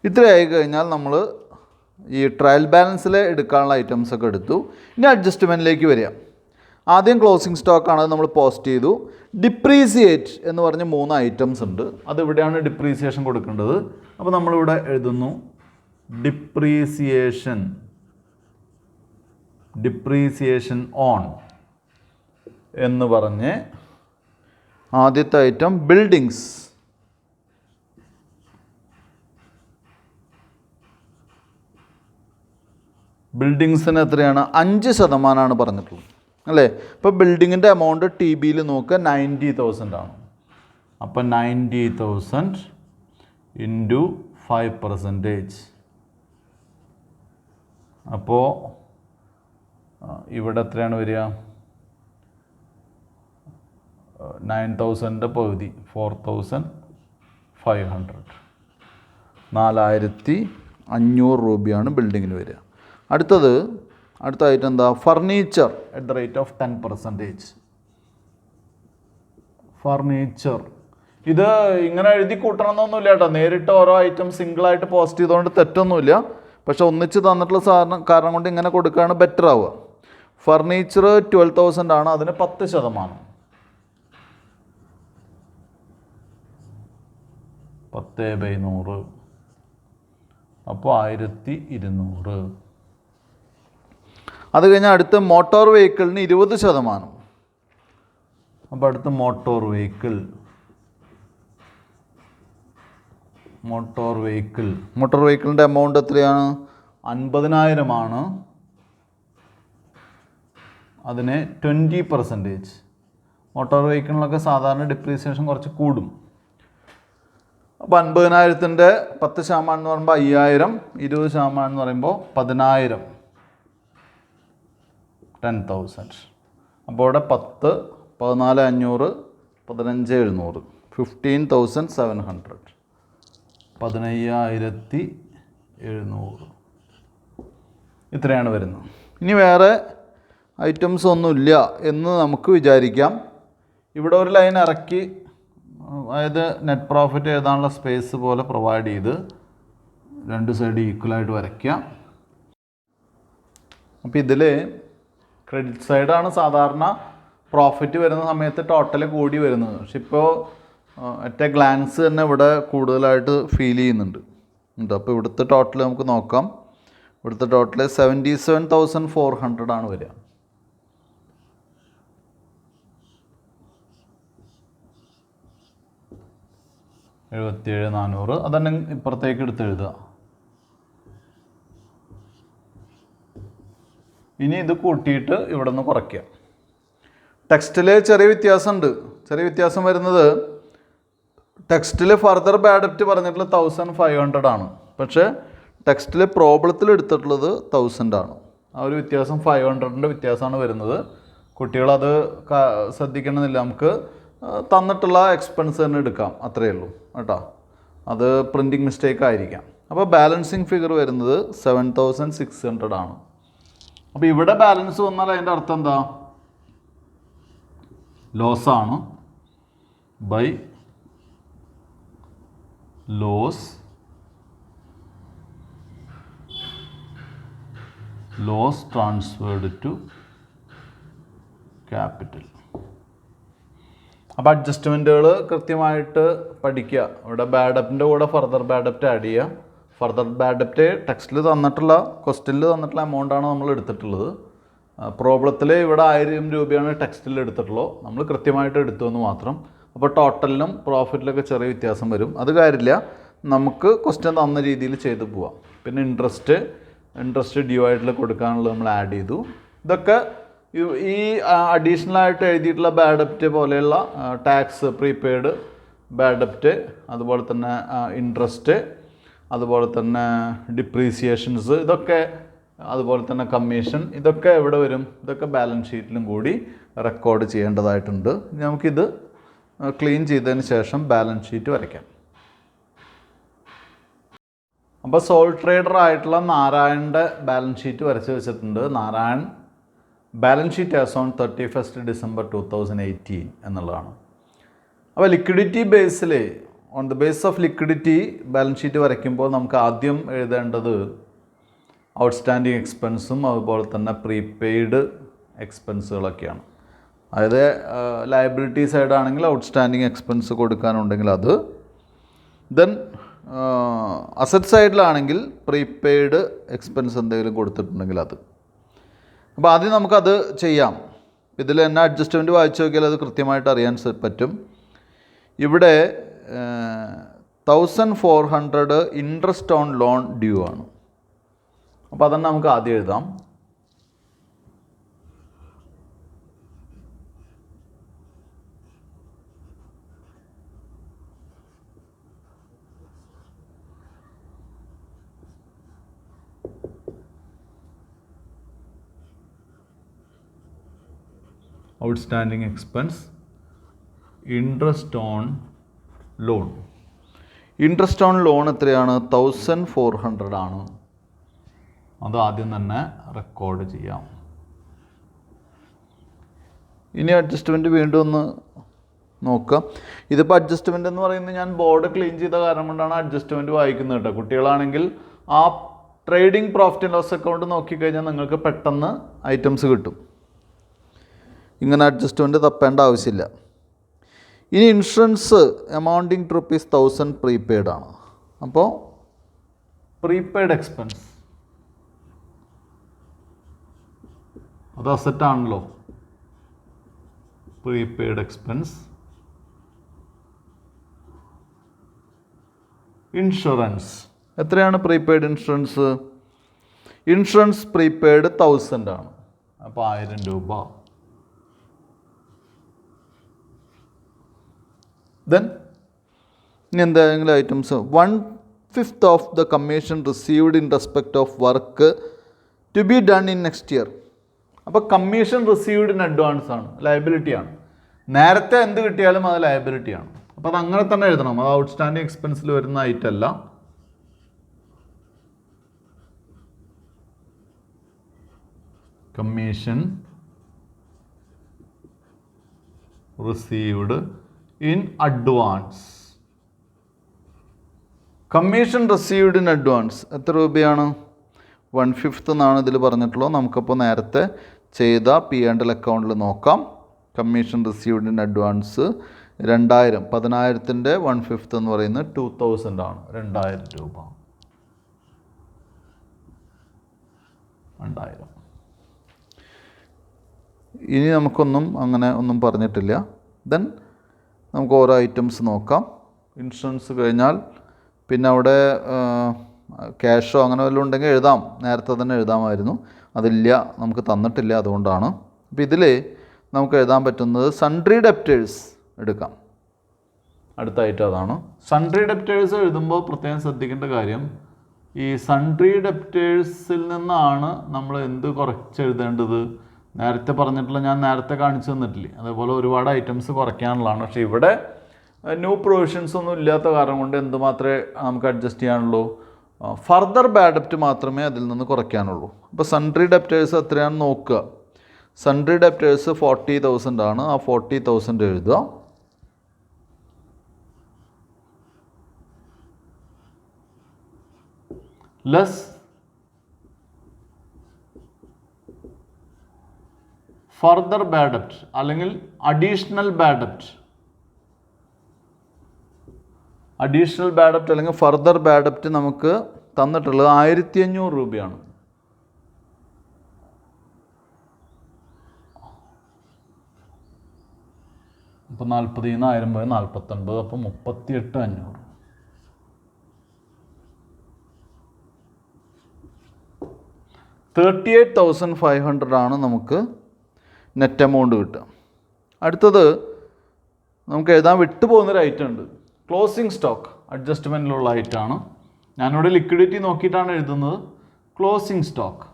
ഇത്രയായി കഴിഞ്ഞാൽ നമ്മൾ ഈ ട്രയൽ ബാലൻസിൽ എടുക്കാനുള്ള ഐറ്റംസൊക്കെ എടുത്തു. ഇനി അഡ്ജസ്റ്റ്മെൻറ്റിലേക്ക് വരിക. ആദ്യം ക്ലോസിംഗ് സ്റ്റോക്കാണ് നമ്മൾ പോസ്റ്റ് ചെയ്തു. ഡിപ്രീസിയേറ്റ് എന്ന് പറഞ്ഞ് 3 ഐറ്റംസ് ഉണ്ട്. അതിവിടെയാണ് ഡിപ്രീസിയേഷൻ കൊടുക്കേണ്ടത്. അപ്പോൾ നമ്മളിവിടെ എഴുതുന്നു ഡിപ്രീസിയേഷൻ ഓൺ എന്ന് പറഞ്ഞ് ആദ്യത്തെ ഐറ്റം ബിൽഡിങ്സ്. ബിൽഡിങ്സിന് എത്രയാണ്? 5% പറഞ്ഞിട്ടുള്ളത് അല്ലേ? ഇപ്പോൾ ബിൽഡിങ്ങിൻ്റെ എമൗണ്ട് ടി ബിയിൽ നോക്കുക 90,000 ആണ്. അപ്പം 90,000 ഇൻറ്റു 5%. അപ്പോൾ ഇവിടെ എത്രയാണ് വരിക? 9,000ൻ്റെ പകുതി 4,500. 4,500 രൂപയാണ് ബിൽഡിങ്ങിന് വരിക. അടുത്ത ഐറ്റം എന്താ? Furniture at the rate of 10%. Furniture ഇത് ഇങ്ങനെ എഴുതി കൂട്ടണമെന്നൊന്നുമില്ല കേട്ടോ. നേരിട്ട് ഓരോ ഐറ്റം സിംഗിളായിട്ട് പോസ്റ്റ് ചെയ്തുകൊണ്ട് തെറ്റൊന്നുമില്ല. പക്ഷെ ഒന്നിച്ച് തന്നിട്ടുള്ള കാരണം കൊണ്ട് ഇങ്ങനെ കൊടുക്കുകയാണ് ബെറ്റർ ആവുക. ഫർണിച്ചർ 12,000 ആണ്. അതിന് 10%. 10/100. അപ്പോൾ 1,200. അത് കഴിഞ്ഞാൽ അടുത്ത് മോട്ടോർ വെഹിക്കിളിന് 20%. അപ്പോൾ അടുത്ത് മോട്ടോർ വെഹിക്കിളിൻ്റെ എമൗണ്ട് എത്രയാണ്? 50,000 ആണ്. അതിന് 20%. മോട്ടോർ വെഹിക്കിളിലൊക്കെ സാധാരണ ഡിപ്രീസിയേഷൻ കുറച്ച് കൂടും. അപ്പോൾ 50,000ൻ്റെ 10% എന്ന് പറയുമ്പോൾ 5,000, 20% എന്ന് പറയുമ്പോൾ 10,000, 10,000. അപ്പോൾ ഇവിടെ 10, 14,500, 15,700, 15,700, 15,700. ഇത്രയാണ് വരുന്നത്. ഇനി വേറെ ഐറ്റംസ് ഒന്നുമില്ല എന്ന് നമുക്ക് വിചാരിക്കാം. ഇവിടെ ഒരു ലൈൻ ഇറക്കി, അതായത് നെറ്റ് പ്രോഫിറ്റ് എഴുതാനുള്ള സ്പേസ് പോലെ പ്രൊവൈഡ് ചെയ്ത് 2 സൈഡ് ഈക്വലായിട്ട് വരയ്ക്കുക. അപ്പോൾ ഇതിൽ ക്രെഡിറ്റ് സൈഡാണ് സാധാരണ പ്രോഫിറ്റ് വരുന്ന സമയത്ത് ടോട്ടൽ കൂടി വരുന്നത്. പക്ഷെ ഇപ്പോൾ ഒറ്റ ഗ്ലാൻസ് തന്നെ ഇവിടെ കൂടുതലായിട്ട് ഫീൽ ചെയ്യുന്നുണ്ട്. അപ്പോൾ ഇവിടുത്തെ ടോട്ടൽ നമുക്ക് നോക്കാം. ഇവിടുത്തെ ടോട്ടൽ 77,400 ആണ് വരിക. 77,400. അതന്നെ ഇപ്പുറത്തേക്ക് എടുത്ത് എഴുതുക. ഇനി ഇത് കൂട്ടിയിട്ട് ഇവിടെ നിന്ന് കുറയ്ക്കുക. ടെക്സ്റ്റിൽ ചെറിയ വ്യത്യാസമുണ്ട്. ചെറിയ വ്യത്യാസം വരുന്നത് ടെക്സ്റ്റിൽ ഫർദർ ബാഡ് ഡെപ്റ്റ് പറഞ്ഞിട്ടുള്ള 1,500 ആണ്. പക്ഷേ ടെക്സ്റ്റിൽ പ്രോബ്ലത്തിൽ എടുത്തിട്ടുള്ളത് 1,000 ആണ്. ആ ഒരു വ്യത്യാസം 500ൻ്റെ വ്യത്യാസമാണ് വരുന്നത്. കുട്ടികളത് ശ്രദ്ധിക്കണമെന്നില്ല. നമുക്ക് തന്നിട്ടുള്ള എക്സ്പെൻസ് തന്നെ എടുക്കാം, അത്രയേ ഉള്ളൂ കേട്ടോ. അത് പ്രിൻറ്റിങ് മിസ്റ്റേക്ക് ആയിരിക്കാം. അപ്പോൾ ബാലൻസിങ് ഫിഗർ വരുന്നത് 7,600 ആണ്. അപ്പോൾ ഇവിടെ ബാലൻസ് വന്നാൽ അതിൻ്റെ അർത്ഥം എന്താ? ലോസാണ്. By loss transferred to capital. അപ്പോൾ അഡ്ജസ്റ്റ്മെൻറ്റുകൾ കൃത്യമായിട്ട് പഠിക്കുക. ഇവിടെ ബാഡ് ഡെപ്റ്റിൻ്റെ കൂടെ ഫർദർ ബാഡ് ഡെപ്റ്റ് ആഡ് ചെയ്യുക. ഫർദർ ബാഡ് ഡെപ്റ്റ് ടെക്സ്റ്റിൽ തന്നിട്ടുള്ള ക്വസ്റ്റ്യനിൽ തന്നിട്ടുള്ള എമൗണ്ടാണ് നമ്മൾ എടുത്തിട്ടുള്ളത്. പ്രോബ്ലത്തിൽ ഇവിടെ 1,000 രൂപയാണ് ടെക്സ്റ്റിൽ എടുത്തിട്ടുള്ളൂ. നമ്മൾ കൃത്യമായിട്ട് എടുത്തു എന്ന് മാത്രം. അപ്പോൾ ടോട്ടലിനും പ്രോഫിറ്റിലൊക്കെ ചെറിയ വ്യത്യാസം വരും. അത് കാര്യമില്ല, നമുക്ക് ക്വസ്റ്റ്യൻ തന്ന രീതിയിൽ ചെയ്ത് പോവാം. പിന്നെ ഇൻട്രസ്റ്റ് ഡ്യൂ ആയിട്ടുള്ള കൊടുക്കാനുള്ളത് നമ്മൾ ആഡ് ചെയ്തു. ഇതൊക്കെ ഈ അഡീഷണലായിട്ട് എഴുതിയിട്ടുള്ള ബാഡ് ഡെപ്റ്റ് പോലെയുള്ള ടാക്സ്, പ്രീപെയ്ഡ് ബാഡ് ഡെപ്റ്റ്, അതുപോലെ തന്നെ ഇൻട്രസ്റ്റ്, അതുപോലെ തന്നെ ഡിപ്രീസിയേഷൻസ്, ഇതൊക്കെ, അതുപോലെ തന്നെ കമ്മീഷൻ, ഇതൊക്കെ എവിടെ വരും? ഇതൊക്കെ ബാലൻസ് ഷീറ്റിലും കൂടി റെക്കോർഡ് ചെയ്യേണ്ടതായിട്ടുണ്ട്. നമുക്കിത് ക്ലീൻ ചെയ്തതിന് ശേഷം ബാലൻസ് ഷീറ്റ് വരയ്ക്കാം. അപ്പോൾ സോൾ ട്രേഡർ ആയിട്ടുള്ള നാരായണൻ്റെ ബാലൻസ് ഷീറ്റ് വരച്ച് വെച്ചിട്ടുണ്ട്. Narayan balance sheet as on 31st December 2018 എന്നുള്ളതാണ്. അപ്പോൾ liquidity Basil on the base of liquidity balance sheet വരയ്ക്കുമ്പോൾ നമുക്ക് ആദ്യം എഴുതേണ്ടത് ഔട്ട്സ്റ്റാൻഡിങ് എക്സ്പെൻസും അതുപോലെ തന്നെ പ്രീപെയ്ഡ് എക്സ്പെൻസുകളൊക്കെയാണ്. അതായത് ലയബിലിറ്റി സൈഡ് ആണെങ്കിൽ ഔട്ട്സ്റ്റാൻഡിങ് എക്സ്പെൻസ് കൊടുക്കാനുണ്ടെങ്കിൽ അത്, ദെൻ അസറ്റ് സൈഡിലാണെങ്കിൽ പ്രീപെയ്ഡ് എക്സ്പെൻസ് എന്തെങ്കിലും കൊടുത്തിട്ടുണ്ടെങ്കിൽ അത്. അപ്പോൾ ആദ്യം നമുക്കത് ചെയ്യാം. ഇതിൽ തന്നെ അഡ്ജസ്റ്റ്മെൻറ്റ് വായിച്ചു നോക്കിയാൽ അത് കൃത്യമായിട്ട് അറിയാൻ പറ്റും. ഇവിടെ 1400 ഇൻട്രസ്റ്റ് ഓൺ ലോൺ ഡ്യൂ ആണ്. അപ്പോൾ അതന്നെ നമുക്ക് ആദ്യം എഴുതാം. Outstanding expense interest on loan. Interest on loan എത്രയാണ്? 1400 ആണ്. അത് ആദ്യം തന്നെ റെക്കോർഡ് ചെയ്യാം. ഇനി അഡ്ജസ്റ്റ്മെൻറ്റ് വീണ്ടും ഒന്ന് നോക്കാം. ഇതിപ്പോൾ അഡ്ജസ്റ്റ്മെൻ്റ് എന്ന് പറയുന്നത് ഞാൻ ബോർഡ് ക്ലീൻ ചെയ്ത കാരണം കൊണ്ടാണ് അഡ്ജസ്റ്റ്മെൻറ്റ് വായിക്കുന്നത് കേട്ടോ. കുട്ടികളാണെങ്കിൽ ആ trading profit and loss account നോക്കിക്കഴിഞ്ഞാൽ നിങ്ങൾക്ക് പെട്ടെന്ന് ഐറ്റംസ് കിട്ടും. ഇങ്ങനെ അഡ്ജസ്റ്റ്മെൻറ്റ് തപ്പേണ്ട ആവശ്യമില്ല. ഇനി ഇൻഷുറൻസ് എമൗണ്ടിങ് ടു ₹1000 പ്രീപെയ്ഡ് ആണ്. അപ്പോൾ പ്രീപെയ്ഡ് എക്സ്പെൻസ് അത് അസറ്റ് ആണല്ലോ. Prepaid expense. ഇൻഷുറൻസ് എത്രയാണ്? Prepaid insurance. ഇൻഷുറൻസ് പ്രീപെയ്ഡ് 1000 ആണ്. അപ്പോൾ 1000 രൂപ. ദെൻ ഇനി എന്തെങ്കിലും items 1/5 of the commission received in respect of work to be done in next year. അപ്പോൾ കമ്മീഷൻ റിസീവ്ഡ് ഇൻ അഡ്വാൻസ് ആണ്, ലയബിലിറ്റി ആണ്. നേരത്തെ എന്ത് കിട്ടിയാലും അത് ലയബിലിറ്റി ആണ്. അപ്പോൾ അത് അങ്ങനെ തന്നെ എഴുതണം. അത് ഔട്ട്സ്റ്റാൻഡിങ് എക്സ്പെൻസിൽ വരുന്ന ഐറ്റം അല്ല. Commission received in advance. Commission received in advance എത്ര രൂപയാണ്? 1/5 എന്നാണ് ഇതിൽ പറഞ്ഞിട്ടുള്ളത്. നമുക്കപ്പോൾ നേരത്തെ ചെയ്ത P&L അക്കൗണ്ടിൽ നോക്കാം. Commission received in advance 2000. 10,000ൻ്റെ 1/5 എന്ന് പറയുന്നത് 2000 ആണ്. 2000 രൂപ. 2000. ഇനി നമുക്കൊന്നും അങ്ങനെ ഒന്നും പറഞ്ഞിട്ടില്ല. ദെൻ നമുക്ക് ഓരോ ഐറ്റംസ് നോക്കാം. ഇൻഷുറൻസ് കഴിഞ്ഞാൽ പിന്നെ അവിടെ ക്യാഷോ അങ്ങനെ വല്ലതും ഉണ്ടെങ്കിൽ എഴുതാം. നേരത്തെ തന്നെ എഴുതാമായിരുന്നു. അതില്ല, നമുക്ക് തന്നിട്ടില്ല, അതുകൊണ്ടാണ്. അപ്പോൾ ഇതിൽ നമുക്ക് എഴുതാൻ പറ്റുന്നത് സൺട്രി ഡെപ്റ്റേഴ്സ് എടുക്കാം. അടുത്ത ഐറ്റം അതാണ്. സൺട്രി ഡെപ്റ്റേഴ്സ് എഴുതുമ്പോൾ പ്രത്യേകം ശ്രദ്ധിക്കേണ്ട കാര്യം, ഈ സൺട്രി ഡെപ്റ്റേഴ്സിൽ നിന്നാണ് നമ്മൾ എന്ത് കുറച്ചെഴുതേണ്ടത്. നേരത്തെ പറഞ്ഞിട്ടുള്ള ഞാൻ നേരത്തെ കാണിച്ചു തന്നിട്ടില്ലേ, അതേപോലെ ഒരുപാട് ഐറ്റംസ് കുറയ്ക്കാനുള്ളതാണ്. പക്ഷേ ഇവിടെ ന്യൂ പ്രൊവിഷൻസ് ഒന്നും ഇല്ലാത്ത കാരണം കൊണ്ട് എന്ത് മാത്രമേ നമുക്ക് അഡ്ജസ്റ്റ് ചെയ്യാനുള്ളൂ? ഫർദർ ബാഡ് ഡെപ്റ്റ് മാത്രമേ അതിൽ നിന്ന് കുറയ്ക്കാനുള്ളൂ. അപ്പോൾ സൺട്രി ഡെപ്റ്റേഴ്സ് എത്രയാണെന്ന് നോക്കുക. സൺട്രി ഡെപ്റ്റേഴ്സ് 40,000 ആണ്. ആ 40,000 എഴുതുക. ലെസ് ഫർദർ ബാഡ് ഡെപ്റ്റ് അല്ലെങ്കിൽ അഡീഷണൽ ബാഡ് ഡെപ്റ്റ്. അഡീഷണൽ ബാഡ് ഡെപ്റ്റ് അല്ലെങ്കിൽ ഫർദർ ബാഡ് ഡെപ്റ്റ് നമുക്ക് തന്നിട്ടുള്ളത് 1500 രൂപയാണ്. അപ്പോൾ 40 നിന്ന് 1000 പോയി 49, അപ്പോൾ 38,500. 38,500 ആണ് നമുക്ക് നെറ്റ് എമൗണ്ട് കിട്ടുക. അടുത്തത് നമുക്ക് എഴുതാൻ വിട്ടുപോകുന്നൊരു ഐറ്റം ഉണ്ട്. ക്ലോസിംഗ് സ്റ്റോക്ക് അഡ്ജസ്റ്റ്മെൻറ്റിലുള്ള ഐറ്റമാണ്. ഞാനിവിടെ ലിക്വിഡിറ്റി നോക്കിയിട്ടാണ് എഴുതുന്നത്. ക്ലോസിംഗ് സ്റ്റോക്ക്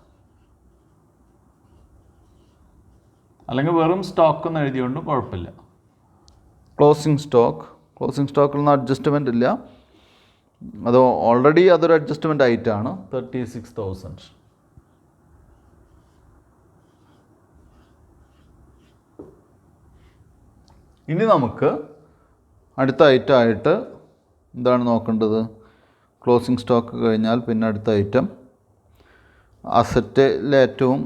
അല്ലെങ്കിൽ വെറും സ്റ്റോക്ക് എന്ന് എഴുതിയോണ്ട് കുഴപ്പമില്ല. ക്ലോസിംഗ് സ്റ്റോക്കിൽ നിന്ന് അഡ്ജസ്റ്റ്മെൻ്റ് ഇല്ല. അത് ഓൾറെഡി അതൊരു അഡ്ജസ്റ്റ്മെൻ്റ് ആയിട്ടാണ്. 36,000. ഇനി നമുക്ക് അടുത്ത ഐറ്റമായിട്ട് എന്താണ് നോക്കേണ്ടത്? ക്ലോസിംഗ് സ്റ്റോക്ക് കഴിഞ്ഞാൽ പിന്നെ അടുത്ത ഐറ്റം അസറ്റിലെ ഏറ്റവും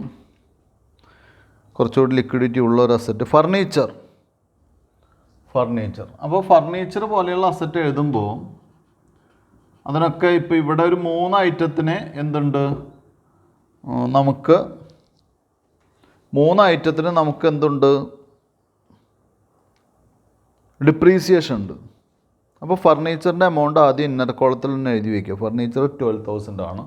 കുറച്ചുകൂടി ലിക്വിഡിറ്റി ഉള്ള ഒരു അസറ്റ് ഫർണിച്ചർ. അപ്പോൾ ഫർണിച്ചർ പോലെയുള്ള അസറ്റ് എഴുതുമ്പോൾ അതിനൊക്കെ ഇപ്പോൾ ഇവിടെ ഒരു 3 ഐറ്റത്തിന് എന്തുണ്ട്? നമുക്ക് 3 ഐറ്റത്തിന് നമുക്ക് എന്തുണ്ട്? ഡിപ്രീസിയേഷൻ ഉണ്ട്. അപ്പോൾ ഫർണിച്ചറിൻ്റെ എമൗണ്ട് ആദ്യം ഇന്നർ കോളത്തിൽ തന്നെ എഴുതി വയ്ക്കുക. ഫർണിച്ചർ 12,000 ആണ്.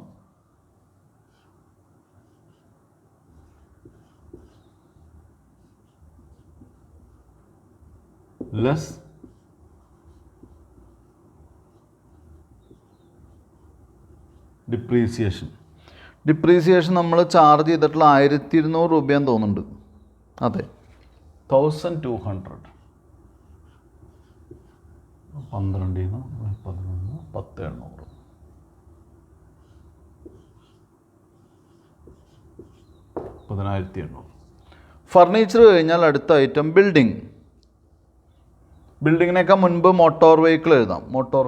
ലെസ് ഡിപ്രീസിയേഷൻ നമ്മൾ ചാർജ് ചെയ്തിട്ടുള്ള 1,200 രൂപയാന്ന് തോന്നുന്നുണ്ട്. അതെ, 1,200. 12 11 10,800. ഫർണിച്ചർ കഴിഞ്ഞാൽ അടുത്ത ഐറ്റം ബിൽഡിംഗ്. ബിൽഡിങ്ങിനേക്കാൾ മുൻപ് മോട്ടോർ വെഹിക്കിൾ എഴുതാം. മോട്ടോർ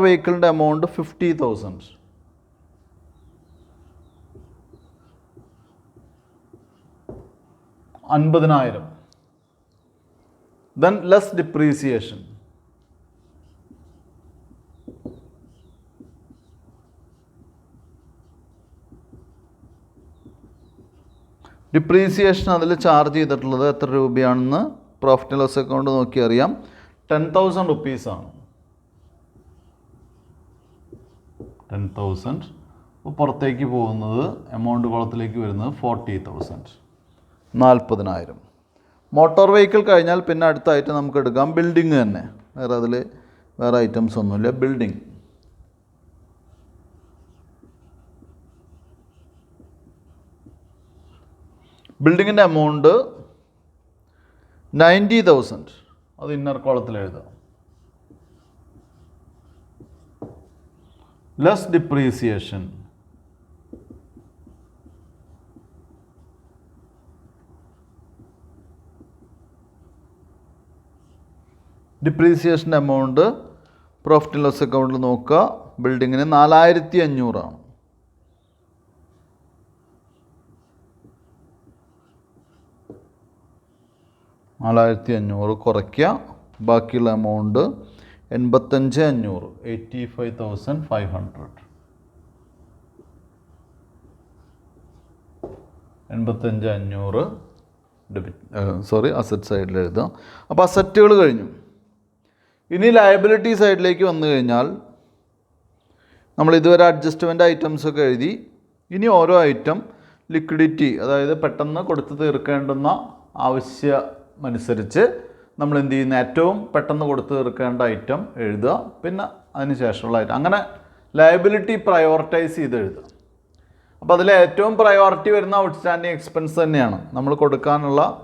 വെഹിക്കിളിൻ്റെ amount 50,000. $50,000. Then less depreciation. Depreciation അതിൽ ചാർജ് ചെയ്തിട്ടുള്ളത് എത്ര രൂപയാണെന്ന് പ്രോഫിറ്റ് ആൻഡ് ലോസ് അക്കൗണ്ട് നോക്കി അറിയാം. 10,000 റുപ്പീസാണ്. 10,000. അപ്പോൾ പുറത്തേക്ക് പോകുന്നത് എമൗണ്ട് കുളത്തിലേക്ക് വരുന്നത് 40,000. 40,000. മോട്ടോർ വെഹിക്കിൾ കഴിഞ്ഞാൽ പിന്നെ അടുത്തായിട്ട് നമുക്ക് എടുക്കാം ബിൽഡിംഗ് തന്നെ. വേറെ ഐറ്റംസ് ഒന്നുമില്ല. ബിൽഡിങ്ങിൻ്റെ എമൗണ്ട് 90,000. അത് ഇന്നർ കോളത്തിൽ എഴുതാം. Less depreciation. ഡിപ്രീസിയേഷൻ്റെ എമൗണ്ട് പ്രോഫിറ്റ് ആൻഡ് ലോസ് അക്കൗണ്ടിൽ നോക്കുക. ബിൽഡിങ്ങിന് 4,500 ആണ്. 4,500 കുറയ്ക്കുക. ബാക്കിയുള്ള എമൗണ്ട് 85,500. 85,500. 85,500 അസറ്റ് സൈഡിൽ എഴുതാം. അപ്പോൾ അസറ്റുകൾ കഴിഞ്ഞു. ഇനി ലയബിലിറ്റി സൈഡിലേക്ക് വന്നു കഴിഞ്ഞാൽ നമ്മൾ ഇതുവരെ അഡ്ജസ്റ്റ്മെൻറ്റ് ഐറ്റംസൊക്കെ എഴുതി. ഇനി ഓരോ ഐറ്റം ലിക്വിഡിറ്റി, അതായത് പെട്ടെന്ന് കൊടുത്തു തീർക്കേണ്ടുന്ന ആവശ്യമനുസരിച്ച് നമ്മൾ എന്ത് ചെയ്യുന്ന ഏറ്റവും പെട്ടെന്ന് കൊടുത്തു തീർക്കേണ്ട ഐറ്റം എഴുതുക. പിന്നെ അതിന് ശേഷമുള്ള ഐറ്റം, അങ്ങനെ ലയബിലിറ്റി പ്രയോറിറ്റൈസ് ചെയ്ത് എഴുതുക. അപ്പോൾ അതിൽ ഏറ്റവും പ്രയോറിറ്റി വരുന്ന ഔട്ട്സ്റ്റാൻഡിങ് എക്സ്പെൻസ് തന്നെയാണ്. നമ്മൾ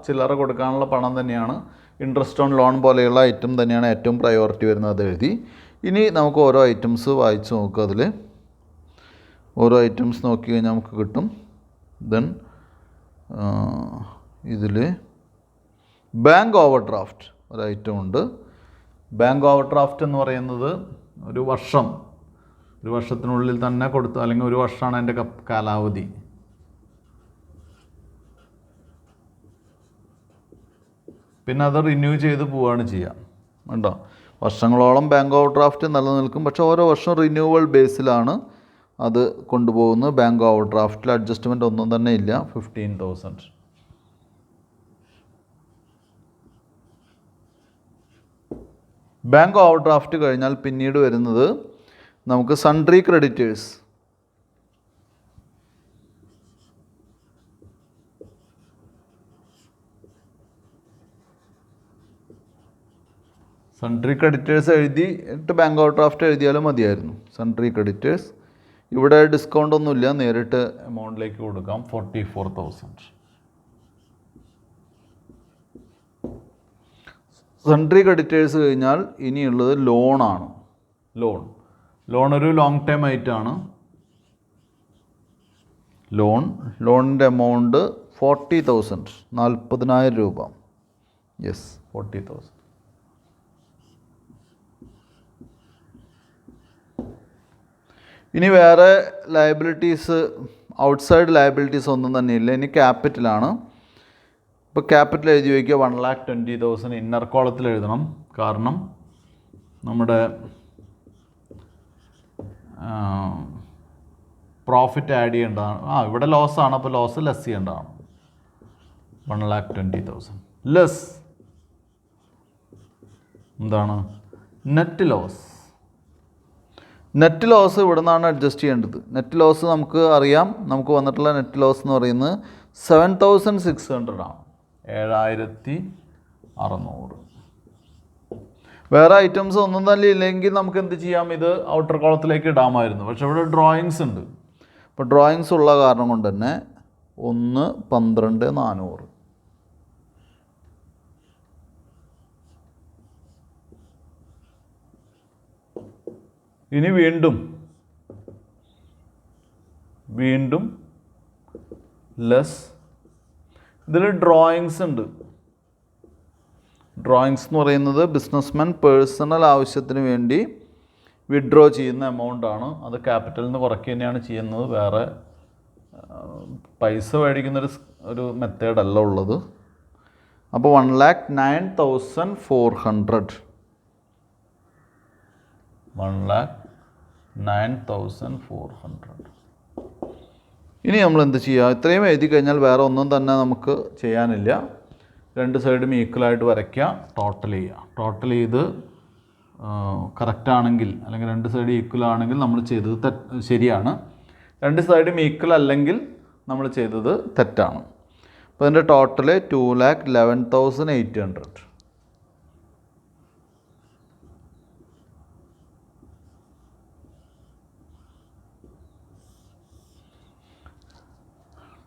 ചില്ലറ കൊടുക്കാനുള്ള പണം തന്നെയാണ്. ഇൻട്രസ്റ്റ് ഓൺ ലോൺ പോലെയുള്ള ഐറ്റം തന്നെയാണ് ഏറ്റവും പ്രയോറിറ്റി വരുന്നത്. അത് എഴുതി. ഇനി നമുക്ക് ഓരോ ഐറ്റംസ് വായിച്ച് നോക്കുക. അതിൽ ഓരോ ഐറ്റംസ് നോക്കി കഴിഞ്ഞാൽ നമുക്ക് കിട്ടും. ദെൻ ഇതിൽ ബാങ്ക് ഓവർ ഡ്രാഫ്റ്റ് ഒരു ഐറ്റം ഉണ്ട്. ബാങ്ക് ഓവർ ഡ്രാഫ്റ്റ് എന്ന് പറയുന്നത് ഒരു വർഷത്തിനുള്ളിൽ തന്നെ കൊടുത്തു, അല്ലെങ്കിൽ ഒരു വർഷമാണ് അതിൻ്റെ കാലാവധി. പിന്നെ അത് റിന്യൂ ചെയ്ത് പോവുകയാണ് ചെയ്യുക. ഉണ്ടോ, വർഷങ്ങളോളം ബാങ്ക് ഓവർ ഡ്രാഫ്റ്റ് നിലനിൽക്കും. പക്ഷേ ഓരോ വർഷം റിന്യൂവൽ ബേസിലാണ് അത് കൊണ്ടുപോകുന്നത്. ബാങ്ക് ഓവർ ഡ്രാഫ്റ്റിൽ അഡ്ജസ്റ്റ്മെൻ്റ് ഒന്നും തന്നെ ഇല്ല. 15,000. ബാങ്ക് ഓവർ ഡ്രാഫ്റ്റ് കഴിഞ്ഞാൽ പിന്നീട് വരുന്നത് നമുക്ക് സൺട്രി ക്രെഡിറ്റേഴ്സ്. സൺട്രി ക്രെഡിറ്റേഴ്സ് എഴുതിയിട്ട് ബാങ്ക് ഓവർ ഡ്രാഫ്റ്റ് എഴുതിയാലും മതിയായിരുന്നു. സൺട്രി ക്രെഡിറ്റേഴ്സ് ഇവിടെ ഡിസ്കൗണ്ട് ഒന്നുമില്ല, നേരിട്ട് എമൗണ്ടിലേക്ക് കൊടുക്കാം. 44,000. സൺട്രി ക്രെഡിറ്റേഴ്സ് കഴിഞ്ഞാൽ ഇനിയുള്ളത് ലോണാണ്. ലോൺ ഒരു ലോങ് ടൈം ആയിട്ടാണ്. ലോണിൻ്റെ എമൗണ്ട് 40,000, 40,000 രൂപ. യെസ്, 40,000. ഇനി വേറെ ലയബിലിറ്റീസ്, ഔട്ട്സൈഡ് ലയബിലിറ്റീസ് ഒന്നും തന്നെ ഇല്ല. ഇനി ക്യാപിറ്റലാണ്. ഇപ്പോൾ ക്യാപിറ്റൽ എഴുതി വയ്ക്കുക 1,20,000 ഇന്നർ കോളത്തിൽ എഴുതണം. കാരണം നമ്മുടെ പ്രോഫിറ്റ് ആഡ് ചെയ്യേണ്ടതാണ്. ഇവിടെ ലോസാണ്, അപ്പോൾ ലോസ് ലെസ് ചെയ്യേണ്ടതാണ്. 1,20,000 ലെസ് എന്താണ്? Net loss. നെറ്റ് ലോസ് ഇവിടെ നിന്നാണ് അഡ്ജസ്റ്റ് ചെയ്യേണ്ടത്. നെറ്റ് ലോസ് നമുക്ക് അറിയാം. നമുക്ക് വന്നിട്ടുള്ള നെറ്റ് ലോസ് എന്ന് പറയുന്നത് 7,600 ആണ്. 7,600. വേറെ ഐറ്റംസ് ഒന്നും തന്നെ ഇല്ലെങ്കിൽ നമുക്ക് എന്ത് ചെയ്യാം? ഇത് ഔട്ടർ കോളത്തിലേക്ക് ഇടാമായിരുന്നു. പക്ഷെ ഇവിടെ ഡ്രോയിങ്സ് ഉണ്ട്. അപ്പോൾ ഡ്രോയിങ്സ് ഉള്ള കാരണം കൊണ്ട് തന്നെ 1,12,400. ഇനി വീണ്ടും ലെസ്. ഇതിൽ ഡ്രോയിങ്സ് ഉണ്ട്. ഡ്രോയിങ്സ് എന്ന് പറയുന്നത് ബിസിനസ്മാൻ പേഴ്സണൽ ആവശ്യത്തിന് വേണ്ടി വിഡ്രോ ചെയ്യുന്ന എമൗണ്ട് ആണ്. അത് ക്യാപിറ്റലിൽ നിന്ന് കുറയ്ക്കുക തന്നെയാണ് ചെയ്യുന്നത്. വേറെ പൈസ മേടിക്കുന്നൊരു മെത്തേഡല്ല ഉള്ളത്. അപ്പോൾ 1,09,400. 1,09,400. ഇനി നമ്മൾ എന്ത് ചെയ്യുക? ഇത്രയും എഴുതി കഴിഞ്ഞാൽ വേറെ ഒന്നും തന്നെ നമുക്ക് ചെയ്യാനില്ല. രണ്ട് സൈഡും ഈക്വലായിട്ട് വരയ്ക്കുക, ടോട്ടൽ ചെയ്യുക. ടോട്ടൽ ചെയ്ത് കറക്റ്റാണെങ്കിൽ, അല്ലെങ്കിൽ രണ്ട് സൈഡ് ഈക്വൽ ആണെങ്കിൽ നമ്മൾ ചെയ്തത് ശരിയാണ്. രണ്ട് സൈഡും ഈക്വൽ അല്ലെങ്കിൽ നമ്മൾ ചെയ്തത് തെറ്റാണ്. അപ്പോൾ അതിൻ്റെ ടോട്ടൽ 2,11,800.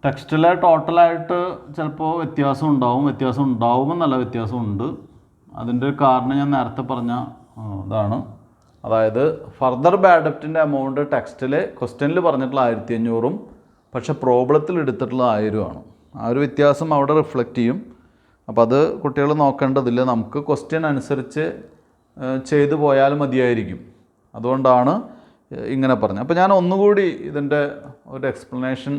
ടെക്സ്റ്റിലെ ടോട്ടലായിട്ട് ചിലപ്പോൾ വ്യത്യാസം ഉണ്ടാവുമെന്നല്ല, വ്യത്യാസമുണ്ട്. അതിൻ്റെ ഒരു കാരണം ഞാൻ നേരത്തെ പറഞ്ഞ ഇതാണ്. അതായത് ഫർദർ ബാഡ് ഡെപ്റ്റിൻ്റെ എമൗണ്ട് ടെക്സ്റ്റിൽ ക്വസ്റ്റ്യനിൽ പറഞ്ഞിട്ടുള്ള 1,500, പക്ഷേ പ്രോബ്ലത്തിൽ എടുത്തിട്ടുള്ള 1,000 ആണ്. ആ ഒരു വ്യത്യാസം അവിടെ റിഫ്ലക്റ്റ് ചെയ്യും. അപ്പോൾ അത് കുട്ടികൾ നോക്കേണ്ടതില്ല. നമുക്ക് ക്വസ്റ്റ്യൻ അനുസരിച്ച് ചെയ്തു പോയാൽ മതിയായിരിക്കും. അതുകൊണ്ടാണ് ഇങ്ങനെ പറഞ്ഞത്. അപ്പോൾ ഞാൻ ഒന്നുകൂടി ഇതിൻ്റെ ഒരു എക്സ്പ്ലനേഷൻ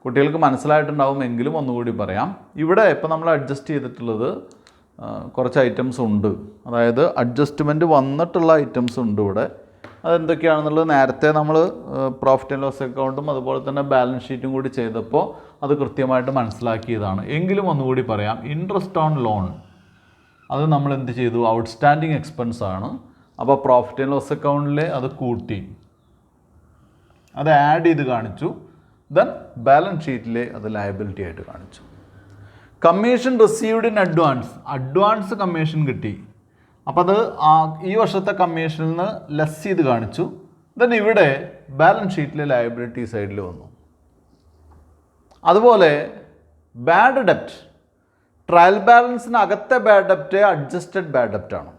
കുട്ടികൾക്ക് മനസ്സിലായിട്ടുണ്ടാവും, എങ്കിലും ഒന്നുകൂടി പറയാം. ഇവിടെ ഇപ്പോൾ നമ്മൾ അഡ്ജസ്റ്റ് ചെയ്തിട്ടുള്ളത് കുറച്ച് ഐറ്റംസ് ഉണ്ട്. അതായത് അഡ്ജസ്റ്റ്മെൻറ്റ് വന്നിട്ടുള്ള ഐറ്റംസ് ഉണ്ട് ഇവിടെ. അതെന്തൊക്കെയാണെന്നുള്ളത് നേരത്തെ നമ്മൾ പ്രോഫിറ്റ് ആൻഡ് ലോസ് അക്കൗണ്ടും അതുപോലെ തന്നെ ബാലൻസ് ഷീറ്റും കൂടി ചെയ്തപ്പോൾ അത് കൃത്യമായിട്ട് മനസ്സിലാക്കിയതാണ്. എങ്കിലും ഒന്നുകൂടി പറയാം. ഇൻട്രസ്റ്റ് ഓൺ ലോൺ, അത് നമ്മൾ എന്ത് ചെയ്തു? ഔട്ട്സ്റ്റാൻഡിങ് എക്സ്പെൻസ് ആണ്. അപ്പോൾ പ്രോഫിറ്റ് ആൻഡ് ലോസ് അക്കൗണ്ടിൽ അത് കൂട്ടി, അത് ആഡ് ചെയ്ത് കാണിച്ചു. ദെൻ ബാലൻസ് ഷീറ്റിൽ അത് ലയബിലിറ്റി ആയിട്ട് കാണിച്ചു. Commission received in advance commission കിട്ടി. അപ്പോൾ അത് ഈ വർഷത്തെ കമ്മീഷനിൽ നിന്ന് ലെസ് ചെയ്ത് കാണിച്ചു. ദെൻ ഇവിടെ ബാലൻസ് ഷീറ്റിൽ ലയബിലിറ്റി സൈഡിൽ വന്നു. അതുപോലെ bad ഡെപ്റ്റ്, trial ബാലൻസിനകത്തെ bad ഡെപ്റ്റ് adjusted bad ഡെപ്റ്റ് ആണ്.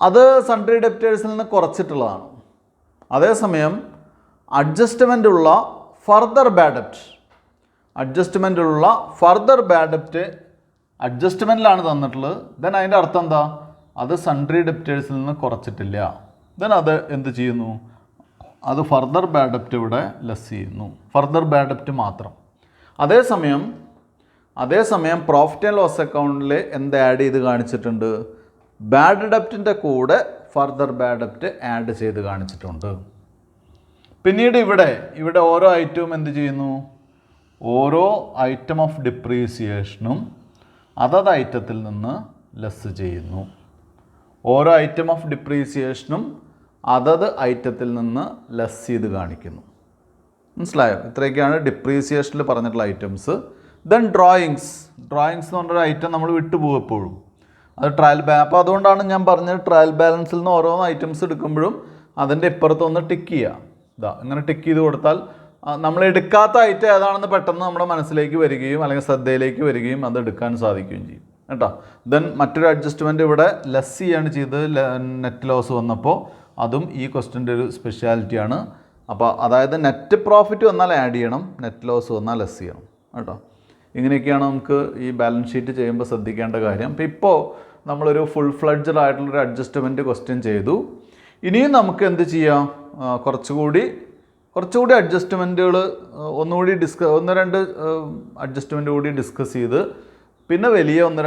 അത് സൺട്രി ഡെപ്റ്റേഴ്സിൽ നിന്ന് കുറച്ചിട്ടുള്ളതാണ്. അതേസമയം അഡ്ജസ്റ്റ്മെൻ്റുള്ള ഫർദർ ബാഡ് ഡെപ്റ്റ്, അഡ്ജസ്റ്റ്മെൻറ്റിലാണ് തന്നിട്ടുള്ളത്. ദെൻ അതിൻ്റെ അർത്ഥം എന്താ? അത് സൺട്രി ഡെപ്റ്റേഴ്സിൽ നിന്ന് കുറച്ചിട്ടില്ല. ദെൻ അത് എന്ത് ചെയ്യുന്നു? അത് ഫർദർ ബാഡ് ഡെപ്റ്റ് ഇവിടെ ലെസ് ചെയ്യുന്നു, ഫർദർ ബാഡ് ഡെപ്റ്റ് മാത്രം. അതേസമയം പ്രോഫിറ്റ് ആൻഡ് ലോസ് അക്കൗണ്ടിൽ എന്ത് ആഡ് ചെയ്ത് കാണിച്ചിട്ടുണ്ട്? ബാഡ് ഡെപ്റ്റിൻ്റെ കൂടെ ഫർദർ ബാഡ് ഡെപ്റ്റ് ആഡ് ചെയ്ത് കാണിച്ചിട്ടുണ്ട്. പിന്നീട് ഇവിടെ ഓരോ ഐറ്റവും എന്ത് ചെയ്യുന്നു? ഓരോ ഐറ്റം ഓഫ് ഡിപ്രീസിയേഷനും അതത് ഐറ്റത്തിൽ നിന്ന് ലെസ് ചെയ്യുന്നു. ഓരോ ഐറ്റം ഓഫ് ഡിപ്രീസിയേഷനും അതത് ഐറ്റത്തിൽ നിന്ന് ലെസ് ചെയ്ത് കാണിക്കുന്നു. മനസ്സിലായോ? ഇത്രയൊക്കെയാണ് ഡിപ്രീസിയേഷനിൽ പറഞ്ഞിട്ടുള്ള ഐറ്റംസ്. ദെൻ ഡ്രോയിങ്സ് എന്ന് പറഞ്ഞൊരു ഐറ്റം നമ്മൾ വിട്ടുപോകും എപ്പോഴും. അത് അപ്പോൾ അതുകൊണ്ടാണ് ഞാൻ പറഞ്ഞത് ട്രയൽ ബാലൻസിൽ നിന്ന് ഓരോ ഐറ്റംസ് എടുക്കുമ്പോഴും അതിൻ്റെ ഇപ്പുറത്തൊന്ന് ടിക്ക് ചെയ്യുക. ഇങ്ങനെ ടിക്ക് ചെയ്ത് കൊടുത്താൽ നമ്മൾ എടുക്കാത്ത ഐറ്റം ഏതാണെന്ന് പെട്ടെന്ന് നമ്മുടെ മനസ്സിലേക്ക് വരികയും അല്ലെങ്കിൽ ശ്രദ്ധയിലേക്ക് വരികയും അത് എടുക്കാൻ സാധിക്കുകയും ചെയ്യും കേട്ടോ. ദെൻ മറ്റൊരു അഡ്ജസ്റ്റ്മെൻറ്റ് ഇവിടെ ലെസ് ചെയ്യാണ് ചെയ്തത്. നെറ്റ് ലോസ് വന്നപ്പോൾ അതും ഈ ക്വസ്റ്റ്യൻ്റെ ഒരു സ്പെഷ്യാലിറ്റിയാണ്. അപ്പോൾ അതായത് നെറ്റ് പ്രോഫിറ്റ് വന്നാൽ ആഡ് ചെയ്യണം, നെറ്റ് ലോസ് വന്നാൽ ലെസ് ചെയ്യണം കേട്ടോ. ഇങ്ങനെയൊക്കെയാണ് നമുക്ക് ഈ ബാലൻസ് ഷീറ്റ് ചെയ്യുമ്പോൾ ശ്രദ്ധിക്കേണ്ട കാര്യം. അപ്പോൾ ഇപ്പോൾ നമ്മളൊരു ഫുൾ ഫ്ലഡ്ജഡ് ആയിട്ടുള്ളൊരു അഡ്ജസ്റ്റ്മെൻറ്റ് ക്വസ്റ്റ്യൻ ചെയ്തു. ഇനിയും നമുക്ക് എന്ത് ചെയ്യാം, കുറച്ചുകൂടി അഡ്ജസ്റ്റ്മെൻറ്റുകൾ ഒന്ന് രണ്ട് അഡ്ജസ്റ്റ്മെൻറ്റ് കൂടി ഡിസ്കസ് ചെയ്ത് പിന്നെ വലിയ ഒന്നോ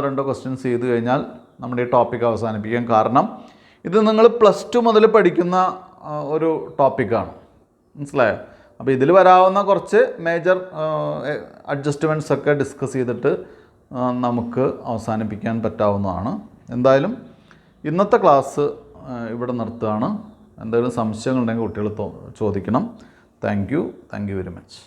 രണ്ടോ ക്വസ്റ്റ്യൻസ് ചെയ്ത് കഴിഞ്ഞാൽ നമ്മുടെ ഈ ടോപ്പിക് അവസാനിപ്പിക്കാം. കാരണം ഇത് നിങ്ങൾ +2 മുതൽ പഠിക്കുന്ന ഒരു ടോപ്പിക്കാണ്, മനസ്സിലായോ? അപ്പോൾ ഇതിൽ വരാവുന്ന കുറച്ച് മേജർ അഡ്ജസ്റ്റ്മെൻറ്റ്സ് ഒക്കെ ഡിസ്കസ് ചെയ്തിട്ട് നമുക്ക് അവസാനിപ്പിക്കാൻ പറ്റാവുന്നതാണ്. എന്തായാലും ഇന്നത്തെ ക്ലാസ് ഇവിടെ നിർത്തുകയാണ്. എന്തെങ്കിലും സംശയങ്ങളുണ്ടെങ്കിൽ കുട്ടികൾ ചോദിക്കണം. Thank you very much.